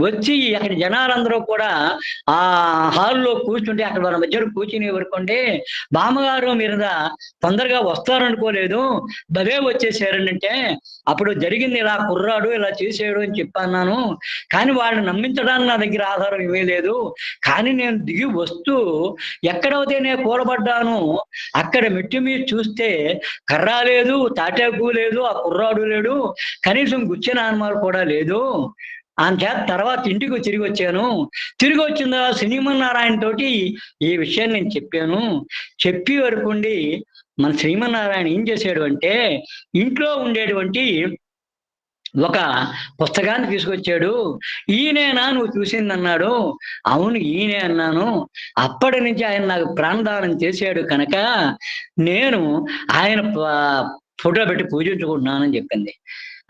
వచ్చి అక్కడ జనాలందరూ కూడా ఆ హాల్లో కూర్చుంటే అక్కడ వాళ్ళ మధ్యలో కూర్చుని వరకుంటే, బామ్మగారు మీరు తొందరగా వస్తారనుకోలేదు, భలే వచ్చేసారనంటే, అప్పుడు జరిగింది ఇలా కుర్రాడు ఇలా చేసాడు అని చెప్పన్నాను. కానీ వాళ్ళని నమ్మించడానికి నా దగ్గర ఆధారం ఏమీ లేదు. కానీ నేను దిగి వస్తూ ఎక్కడైతే నేను కూలబడ్డాను అక్కడ మెట్టు మీద చూస్తే కర్ర లేదు, తాటాకు లేదు, ఆ కుర్రాడు లేడు, కనీసం గుచ్చిన ఆనమాలు కూడా లేదు. చేత తర్వాత ఇంటికి తిరిగి వచ్చాను. తిరిగి వచ్చిన తర్వాత శ్రీమన్నారాయణ తోటి ఈ విషయాన్ని నేను చెప్పాను. చెప్పి వరకుండి మన శ్రీమన్నారాయణ ఏం చేశాడు అంటే, ఇంట్లో ఉండేటువంటి ఒక పుస్తకాన్ని తీసుకొచ్చాడు. ఈయనేనా నువ్వు చూసింది అన్నాడు. అవును ఈయనే అన్నాను. అప్పటి నుంచి ఆయన నాకు ప్రాణదానం చేశాడు కనుక నేను ఆయన ఫోటో పెట్టి పూజించుకుంటున్నానని చెప్పింది.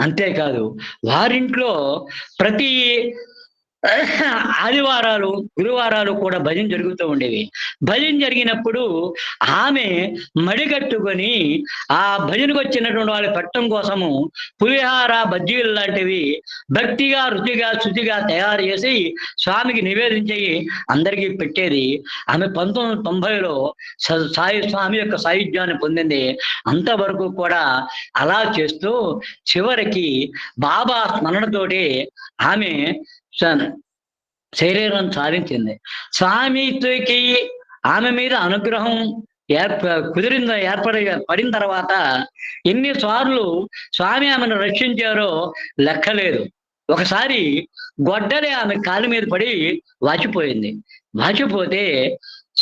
అంతేకాదు వారింట్లో ప్రతి ఆదివారాలు గురువారాలు కూడా భజన జరుగుతూ ఉండేవి. భజన జరిగినప్పుడు ఆమె మడిగట్టుకొని ఆ భజనకు వచ్చినటువంటి వాళ్ళు పెట్టడం కోసము పులిహార బజ్జీలు లాంటివి భక్తిగా రుచిగా శుచిగా తయారు చేసి స్వామికి నివేదించి అందరికీ పెట్టేది. ఆమె 1990లో స్వామి యొక్క సాయుధ్యాన్ని పొందింది. అంతవరకు కూడా అలా చేస్తూ చివరికి బాబా స్మరణతోటి ఆమె శరీరం సాధించింది. స్వామికి ఆమె మీద అనుగ్రహం పడిన తర్వాత ఎన్నిసార్లు స్వామి ఆమెను రక్షించారో లెక్కలేదు. ఒకసారి గొడ్డలి ఆమె కాళ్ళ మీద పడి వాచిపోయింది. వాచిపోతే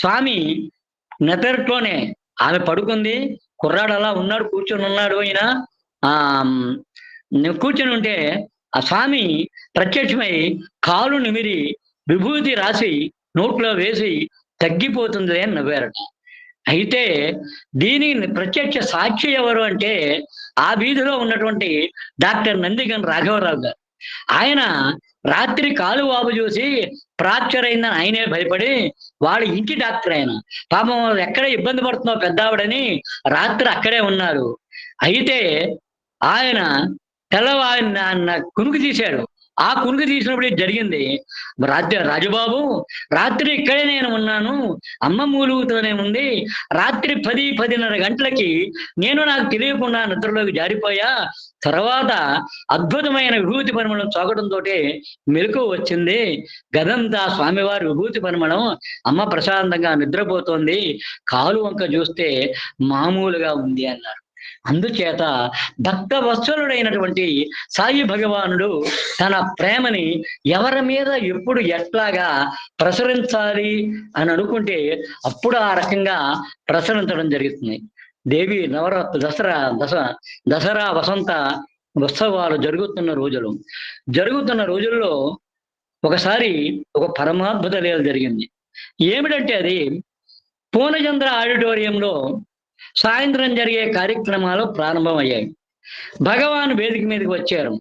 స్వామి నిద్రలోనే ఆమె పడుకుంది, కుర్రాడు అలా ఉన్నాడు, కూర్చొని ఉన్నాడు. ఆయన ఆ కూర్చొని ఉంటే ఆ స్వామి ప్రత్యక్షమై కాలు నిమిరి విభూతి రాసి నోట్లో వేసి తగ్గిపోతుంది అని నవ్వారట. అయితే దీనికి ప్రత్యక్ష సాక్షి ఎవరు అంటే ఆ వీధిలో ఉన్నటువంటి డాక్టర్ నందిగన్ రాఘవరావు గారు. ఆయన రాత్రి కాలు వాపు చూసి ఫ్రాక్చర్ అయిందని ఆయనే భయపడి, వాళ్ళ ఇంటి డాక్టర్ ఆయన, పాపం ఎక్కడ ఇబ్బంది పడుతున్నావు పెద్దావిడని రాత్రి అక్కడే ఉన్నారు. అయితే ఆయన కునుకు తీశాడు. ఆ కునుకు తీసినప్పుడు ఇది జరిగింది. రాజుబాబు, రాత్రి ఇక్కడే నేను ఉన్నాను, అమ్మ మూలుగుతూనే ఉంది. రాత్రి 10-10:30 గంటలకి నాకు తెలియకుండా నిద్రలోకి జారిపోయా. తర్వాత అద్భుతమైన విభూతి పరిమళం చోకడంతో మెలకువ వచ్చింది. గదంతా స్వామివారి విభూతి పరిమళం, అమ్మ ప్రశాంతంగా నిద్రపోతోంది, కాలు వంక చూస్తే మామూలుగా ఉంది అన్నారు. అందుచేత భక్త వత్సలుడైనటువంటి సాయి భగవానుడు తన ప్రేమని ఎవరి మీద ఎప్పుడు ఎట్లాగా ప్రసరించాలి అని అనుకుంటే అప్పుడు ఆ రకంగా ప్రసరించడం జరుగుతుంది. దేవి నవరాత్రి దసరా వసంత ఉత్సవాలు జరుగుతున్న రోజుల్లో ఒకసారి ఒక పరమాద్భుత లీల జరిగింది. ఏమిటంటే అది పూర్ణచంద్ర ఆడిటోరియంలో సాయంత్రం జరిగే కార్యక్రమాలు ప్రారంభమయ్యాయి. భగవాన్ వేదిక మీదకి వచ్చారు.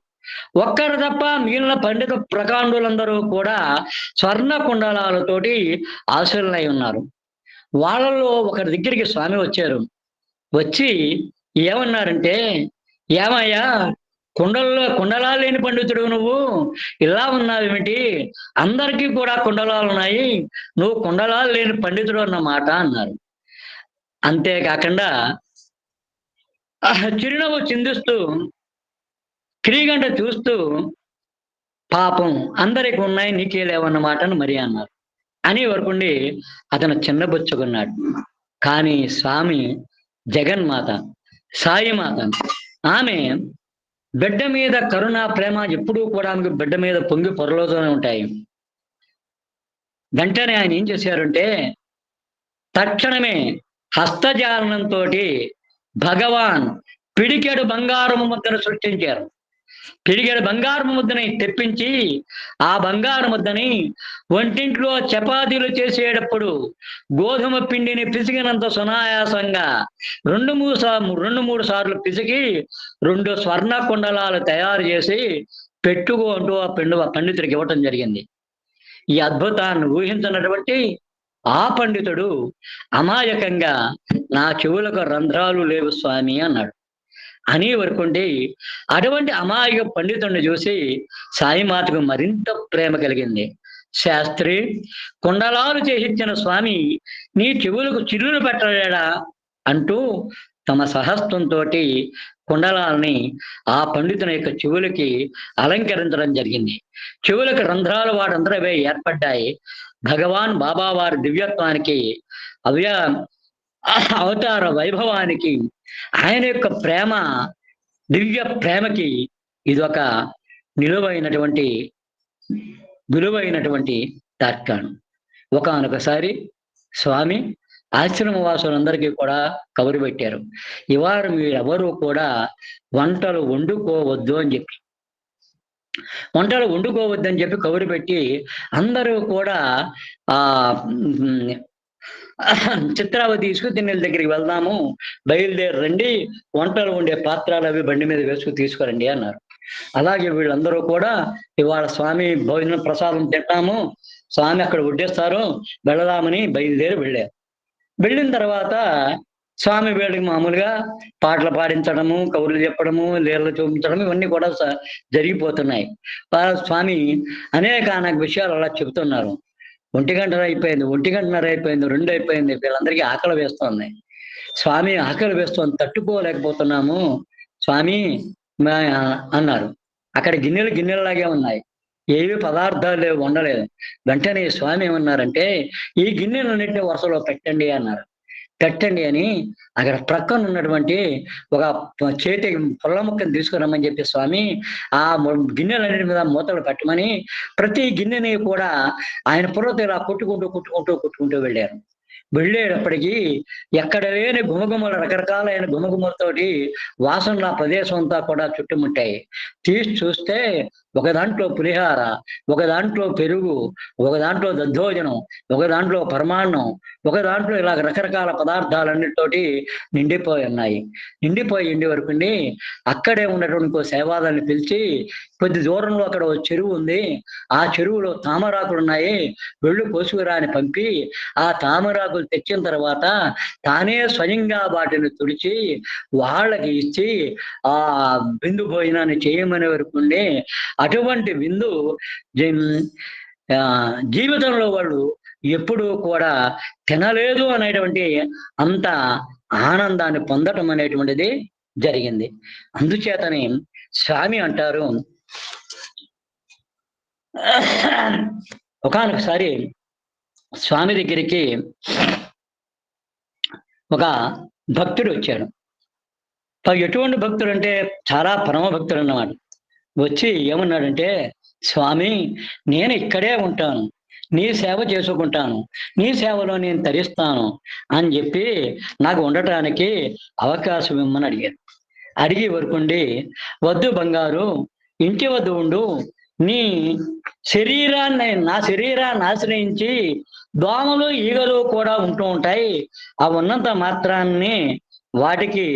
ఒక్కరు తప్ప మిగిలిన పండిత ప్రకాండులందరూ కూడా స్వర్ణ కుండలాలతోటి ఆశీర్లై ఉన్నారు. వాళ్ళలో ఒకరి దగ్గరికి స్వామి వచ్చారు. వచ్చి ఏమన్నారంటే, ఏమయ్యా, కుండలాలు లేని పండితుడు నువ్వు ఇలా ఉన్నావేమిటి? అందరికీ కూడా కుండలాలు ఉన్నాయి, నువ్వు కుండలాలు లేని పండితుడు అన్నమాట అన్నారు. అంతేకాకుండా చిరునవ్వు చిందిస్తూ క్రీగంట చూస్తూ, పాపం అందరికి ఉన్నాయి నీకే లేవన్నమాటను మరి అన్నారు. అని వరకుండి అతను చిన్నబుచ్చుకున్నాడు. కానీ స్వామి జగన్మాత, సాయిమాత, ఆమె బిడ్డ మీద కరుణ ప్రేమ ఎప్పుడూ కూడా ఆమెకు బిడ్డ మీద పొంగి పొరలోతూనే ఉంటాయి. వెంటనే ఆయన ఏం చేశారంటే, తక్షణమే హస్తజాలనంతో భగవాన్ పిడికెడు బంగారము ముద్దను సృష్టించారు. పిడికెడు బంగారము ముద్దని తెప్పించి ఆ బంగారు ముద్దని వంటింట్లో చపాతీలు చేసేటప్పుడు గోధుమ పిండిని పిసికినంత సునాయాసంగా 2-3 సార్లు పిసికి 2 స్వర్ణ కుండలాలు తయారు చేసి పెట్టుకో అంటూ ఆ పండితుడికి ఇవ్వటం జరిగింది. ఈ అద్భుతాన్ని ఊహించినటువంటి ఆ పండితుడు అమాయకంగా, నా చెవులకు రంధ్రాలు లేవు స్వామి అన్నాడు. అని వరకుండి అటువంటి అమాయక పండితుడిని చూసి సాయిమాతకు మరింత ప్రేమ కలిగింది. శాస్త్రి, కుండలాలు చేసిచ్చిన స్వామి నీ చెవులకు చిల్లులు పెట్టలేడా అంటూ తమ సహస్తంతో కుండలాల్ని ఆ పండితుని యొక్క చెవులకి అలంకరించడం జరిగింది. చెవులకు రంధ్రాలు వాటంతరవే ఏర్పడ్డాయి. భగవాన్ బాబావారి దివ్యత్వానికి, అవతార వైభవానికి, ఆయన యొక్క ప్రేమ, దివ్య ప్రేమకి ఇదొక విలువైనటువంటి తార్కాణం. ఒకానొకసారి స్వామి ఆశ్రమవాసులందరికీ కూడా కబురు పెట్టారు, ఇవాళ మీరెవరూ కూడా వంటలు వండుకోవద్దని చెప్పి కబురు పెట్టి అందరూ కూడా చిత్రావతి ఇసుకతిన్నెల దగ్గరికి వెళ్దాము, బయలుదేరి రండి, వంటలు వండే పాత్రలు అవి బండి మీద వేసుకు తీసుకురండి అన్నారు. అలాగే వీళ్ళందరూ కూడా ఇవాళ స్వామి భోజనం ప్రసాదం తింటాము, స్వామి అక్కడ వడ్డిస్తారు, వెళదామని బయలుదేరి వెళ్ళారు. వెళ్ళిన తర్వాత స్వామి వీళ్ళకి మామూలుగా పాటలు పాడించడము, కబుర్లు చెప్పడము, లీలలు చూపించడం ఇవన్నీ కూడా జరిగిపోతున్నాయి. స్వామి అనేక విషయాలు అలా చెబుతున్నారు. 1 గంట అయిపోయింది, 1:30 అయిపోయింది, 2 అయిపోయింది, వీళ్ళందరికీ ఆకలి వేస్తోంది. స్వామి ఆకలి వేస్తోంది, తట్టుకోలేకపోతున్నాము స్వామి అన్నారు. అక్కడ గిన్నెలలాగే ఉన్నాయి, ఏవి పదార్థాలు లేవు, వండలేదు. వెంటనే స్వామి ఏమన్నారంటే, ఈ గిన్నెలన్నింటినీ వరుసలో పెట్టండి అన్నారు. పెట్టండి అని అక్కడ ప్రక్కన ఉన్నటువంటి ఒక చేతి పొల్ల ముక్కను తీసుకురమ్మని చెప్పి స్వామి ఆ గిన్నెలన్నిటి మీద మూతలు పెట్టమని ప్రతి గిన్నెని కూడా ఆయన పుర్రతో ఇలా కొట్టుకుంటూ వెళ్ళారు. వెళ్ళేటప్పటికీ ఎక్కడ లేని గుమగుమలు, రకరకాలైన గుమగుమలతోటి వాసనల ప్రదేశం అంతా కూడా చుట్టుముట్టాయి. తీసి చూస్తే ఒక దాంట్లో పులిహార, ఒక దాంట్లో పెరుగు, ఒక దాంట్లో దద్దోజనం, ఒక దాంట్లో పరమాన్నం, ఒక దాంట్లో ఇలా రకరకాల పదార్థాలన్నిటితోటి నిండిపోయి ఉన్నాయి. నిండిపోయి ఇండి వరకు అక్కడే ఉన్నటువంటి ఇంకో సేవాదాన్ని పిలిచి, కొద్ది దూరంలో అక్కడ ఒక చెరువు ఉంది, ఆ చెరువులో తామరాకులు ఉన్నాయి, వెళ్ళు కోసుకురా అని పంపి ఆ తామరాకులు తెచ్చిన తర్వాత తానే స్వయంగా వాటిని తుడిచి వాళ్ళకి ఇచ్చి ఆ విందు భోజనాన్ని చేయమనే వరకు అటువంటి విందు జీవితంలో వాళ్ళు ఎప్పుడూ కూడా తినలేదు అనేటువంటి అంత ఆనందాన్ని పొందటం అనేటువంటిది జరిగింది. అందుచేతనే స్వామి అంటారు, ఒకానొకసారి స్వామి దగ్గరికి ఒక భక్తుడు వచ్చాడు. ఎటువంటి భక్తుడు అంటే చాలా పరమ భక్తుడు అన్నమాట. వచ్చి ఏమన్నాడంటే, స్వామి నేను ఇక్కడే ఉంటాను, నీ సేవ చేసుకుంటాను, నీ సేవలో నేను తరిస్తాను అని చెప్పి నాకు ఉండటానికి అవకాశం ఇమ్మని అడిగారు. అడిగి వరకుండి, వద్దు బంగారు, ఇంటి వద్ద ఉండు, నీ శరీరాన్ని, నా శరీరాన్ని ఆశ్రయించి దోమలు ఈగలు కూడా ఉంటూ ఉంటాయి, అవి ఉన్నంత మాత్రాన్ని వాటికి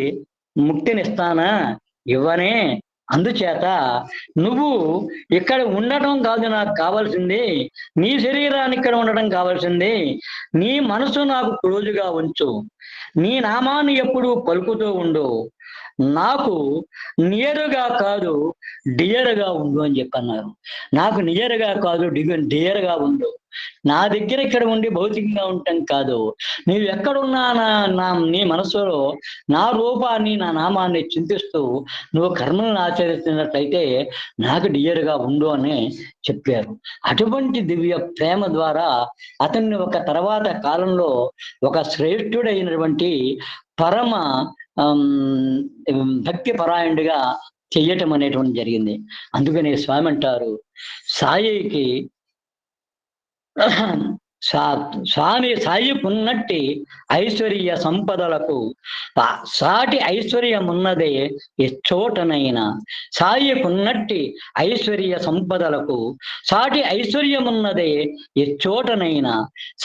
ముక్తినిస్తానా? ఇవ్వనే. అందుచేత నువ్వు ఇక్కడ ఉండటం కాదు నాకు కావాల్సింది, నీ శరీరాన్ని ఇక్కడ ఉండటం కావాల్సింది. నీ మనసు నాకు క్లోజుగా ఉంచు, నీ నామాన్ని ఎప్పుడూ పలుకుతూ ఉండు, నాకు నియరుగా కాదు డియర్గా ఉండు అని చెప్పన్నారు. నాకు నియరుగా కాదు డియర్గా ఉండు. నా దగ్గర ఇక్కడ ఉండి భౌతికంగా ఉండటం కాదు, నీవు ఎక్కడున్నా నీ మనసులో నా రూపాన్ని, నా నామాన్ని చింతిస్తూ నువ్వు కర్మలను ఆచరిస్తున్నట్లయితే నాకు డియర్గా ఉండు అని చెప్పారు. అటువంటి దివ్య ప్రేమ ద్వారా అతన్ని ఒక తర్వాత కాలంలో ఒక శ్రేష్ఠుడైనటువంటి పరమ భక్తి పరాయణుడిగా చెయ్యటం అనేటువంటి జరిగింది. అందుకని స్వామి అంటారు, సాయికి సాయికున్నట్టి ఐశ్వర్య సంపదలకు సాటి ఐశ్వర్యమున్నదే ఎచ్చోటనైనా. సాయికున్నట్టి ఐశ్వర్య సంపదలకు సాటి ఐశ్వర్యమున్నదే ఎచ్చోటనైనా.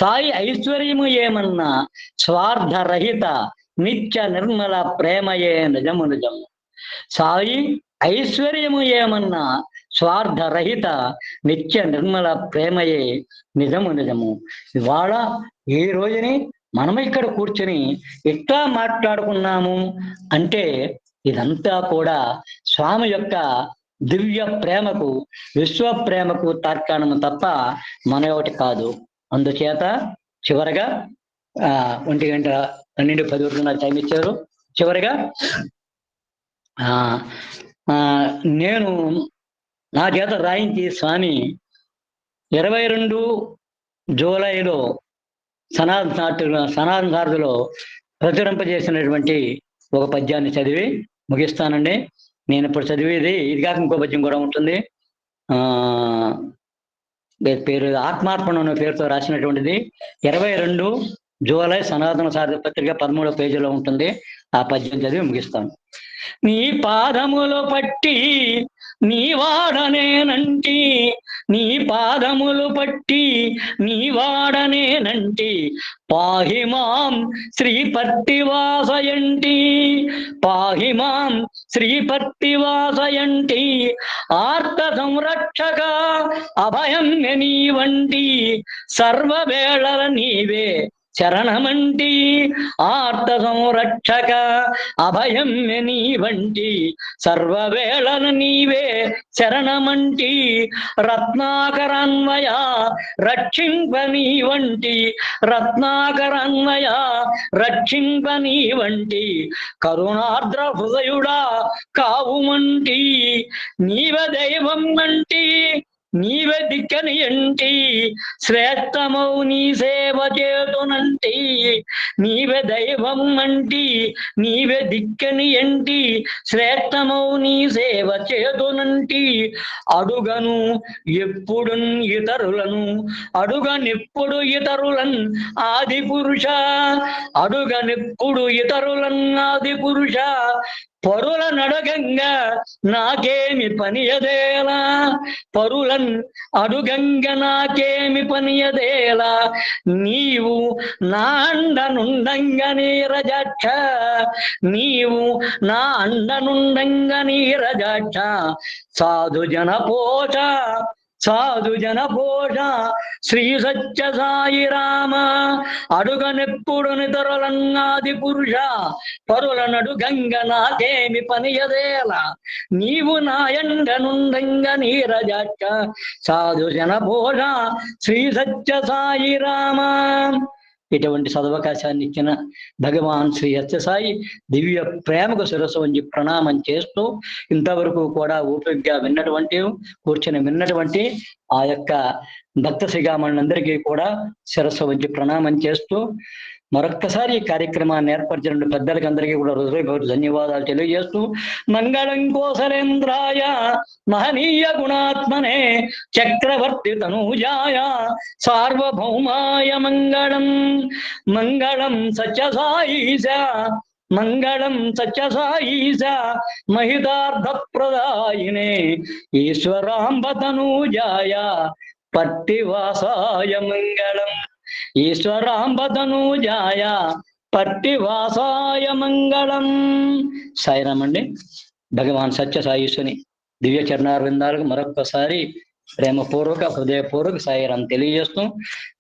సాయి ఐశ్వర్యము ఏమన్నా స్వార్థరహిత నిత్య నిర్మల ప్రేమయే నిజము నిజము. సాయి ఐశ్వర్యము ఏమన్నా స్వార్థరహిత నిత్య నిర్మల ప్రేమయే నిజము నిజము. ఇవాళ ఈ రోజుని మనం ఇక్కడ కూర్చొని ఎట్లా మాట్లాడుకున్నాము అంటే ఇదంతా కూడా స్వామి యొక్క దివ్య ప్రేమకు, విశ్వ ప్రేమకు తార్కాణము తప్ప మనొకటి కాదు. అందుచేత చివరగా 1:12 టైం ఇచ్చారు. చివరిగా నేను నా చేత రాయించి స్వామి 22 జూలైలో సనాతన సారథిలో ప్రచురింపజేసినటువంటి ఒక పద్యాన్ని చదివి ముగిస్తానండి. నేను ఇప్పుడు చదివేది ఇది కాక ఇంకో పద్యం కూడా ఉంటుంది. పేరు ఆత్మార్పణ అనే పేరుతో రాసినటువంటిది. 22 జూలై సనాతన సారథి పత్రిక 13వ పేజీలో ఉంటుంది. ఆ పద్యం చదివి ముగిస్తాను. నీ పాదములు పట్టి నీ వాడనేనంటి, నీ పాదములు పట్టి నీ వాడనేనంటి, పాహిమాం శ్రీపత్తివాసయంటి, పాహిమాం శ్రీపత్తివాసయంటి, ఆర్త సంరక్షక అభయం నీవంటి, సర్వవేళల నీవే శరణమంటి, ఆర్త సంరక్షక అభయం నీవంటి, సర్వవేళను నీవే శరణమంటి, రత్నాకరాన్వయ రక్షింపనీ వంటి, రత్నాకరాన్వయ రక్షింపనీ వంటి, కరుణార్ద్ర హృదయుడా కావుమంటి, నీవ దైవం వంటి, నీవే దిక్కని ఎంటి శ్రేష్టమౌ నీ సేవ చేతునంటి నీవే దైవం అంటి నీవే దిక్కని ఎంటి శ్రేష్టమౌ నీ సేవ చేతునంటి అడుగను ఎప్పుడు ఇతరులను అడుగనెప్పుడు ఇతరులన్ ఆది పురుష అడుగనెప్పుడు ఇతరులన్ ఆది పురుష పరుల నడగంగా నాకేమి పనియదేలా పరులన్ అడుగంగ నాకేమి పనియదేలా నీవు నా అండనుండంగ నీరజాక్ష నీవు నా అండనుండంగ నీరజాక్ష సాధు జన పోష సాధు జన పోష శ్రీ సత్య సాయి రామ అడుగనెప్పుడు నితరులన్నాది పురుష పరులనడు గంగ నాకేమి పనియదేలా నీవు నా ఎండనుండంగ నీరజాక్ష సాధు జన పోష శ్రీ సత్య సాయి రామ. ఇటువంటి సదవకాశాన్ని ఇచ్చిన భగవాన్ శ్రీ సత్యసాయి దివ్య ప్రేమకు శిరస్సు వంచి ప్రణామం చేస్తూ ఇంతవరకు కూడా ఓపికగా కూర్చొని విన్నటువంటి ఆ యొక్క భక్త శ్రీగామణులందరికీ కూడా శిరస్సు వంచి ప్రణామం చేస్తూ మరొక్కసారి ఈ కార్యక్రమాన్ని ఏర్పరిచిన పెద్దలకి అందరికీ కూడా హృదయపూర్వక ధన్యవాదాలు తెలియజేస్తూ మంగళం కోసలేంద్రాయ మహనీయ గుణాత్మనే చక్రవర్తి తనూజాయ సార్వభౌమాయ మంగళం మంగళం సత్యసాయీశ మంగళం సత్యసాయీశ మహితార్థ ప్రదాయినే ఈశ్వరాంబ తనూజాయ పట్టివాసాయ మంగళం ఈశ్వరాంబ తనూజాయ పట్టివాసాయ మంగళం. సాయిరామండి. భగవాన్ సత్యసాయీశ్వని దివ్య చరణారవిందాలకు మరొక్కసారి ప్రేమపూర్వక హృదయపూర్వక సాయిరాం తెలియజేస్తూ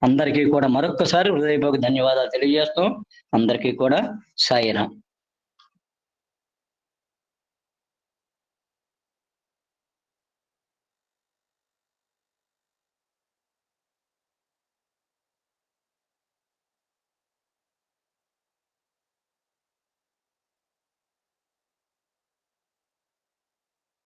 అందరికీ కూడా మరొక్కసారి హృదయపూర్వక ధన్యవాదాలు తెలియజేస్తూ అందరికీ కూడా సాయిరాం.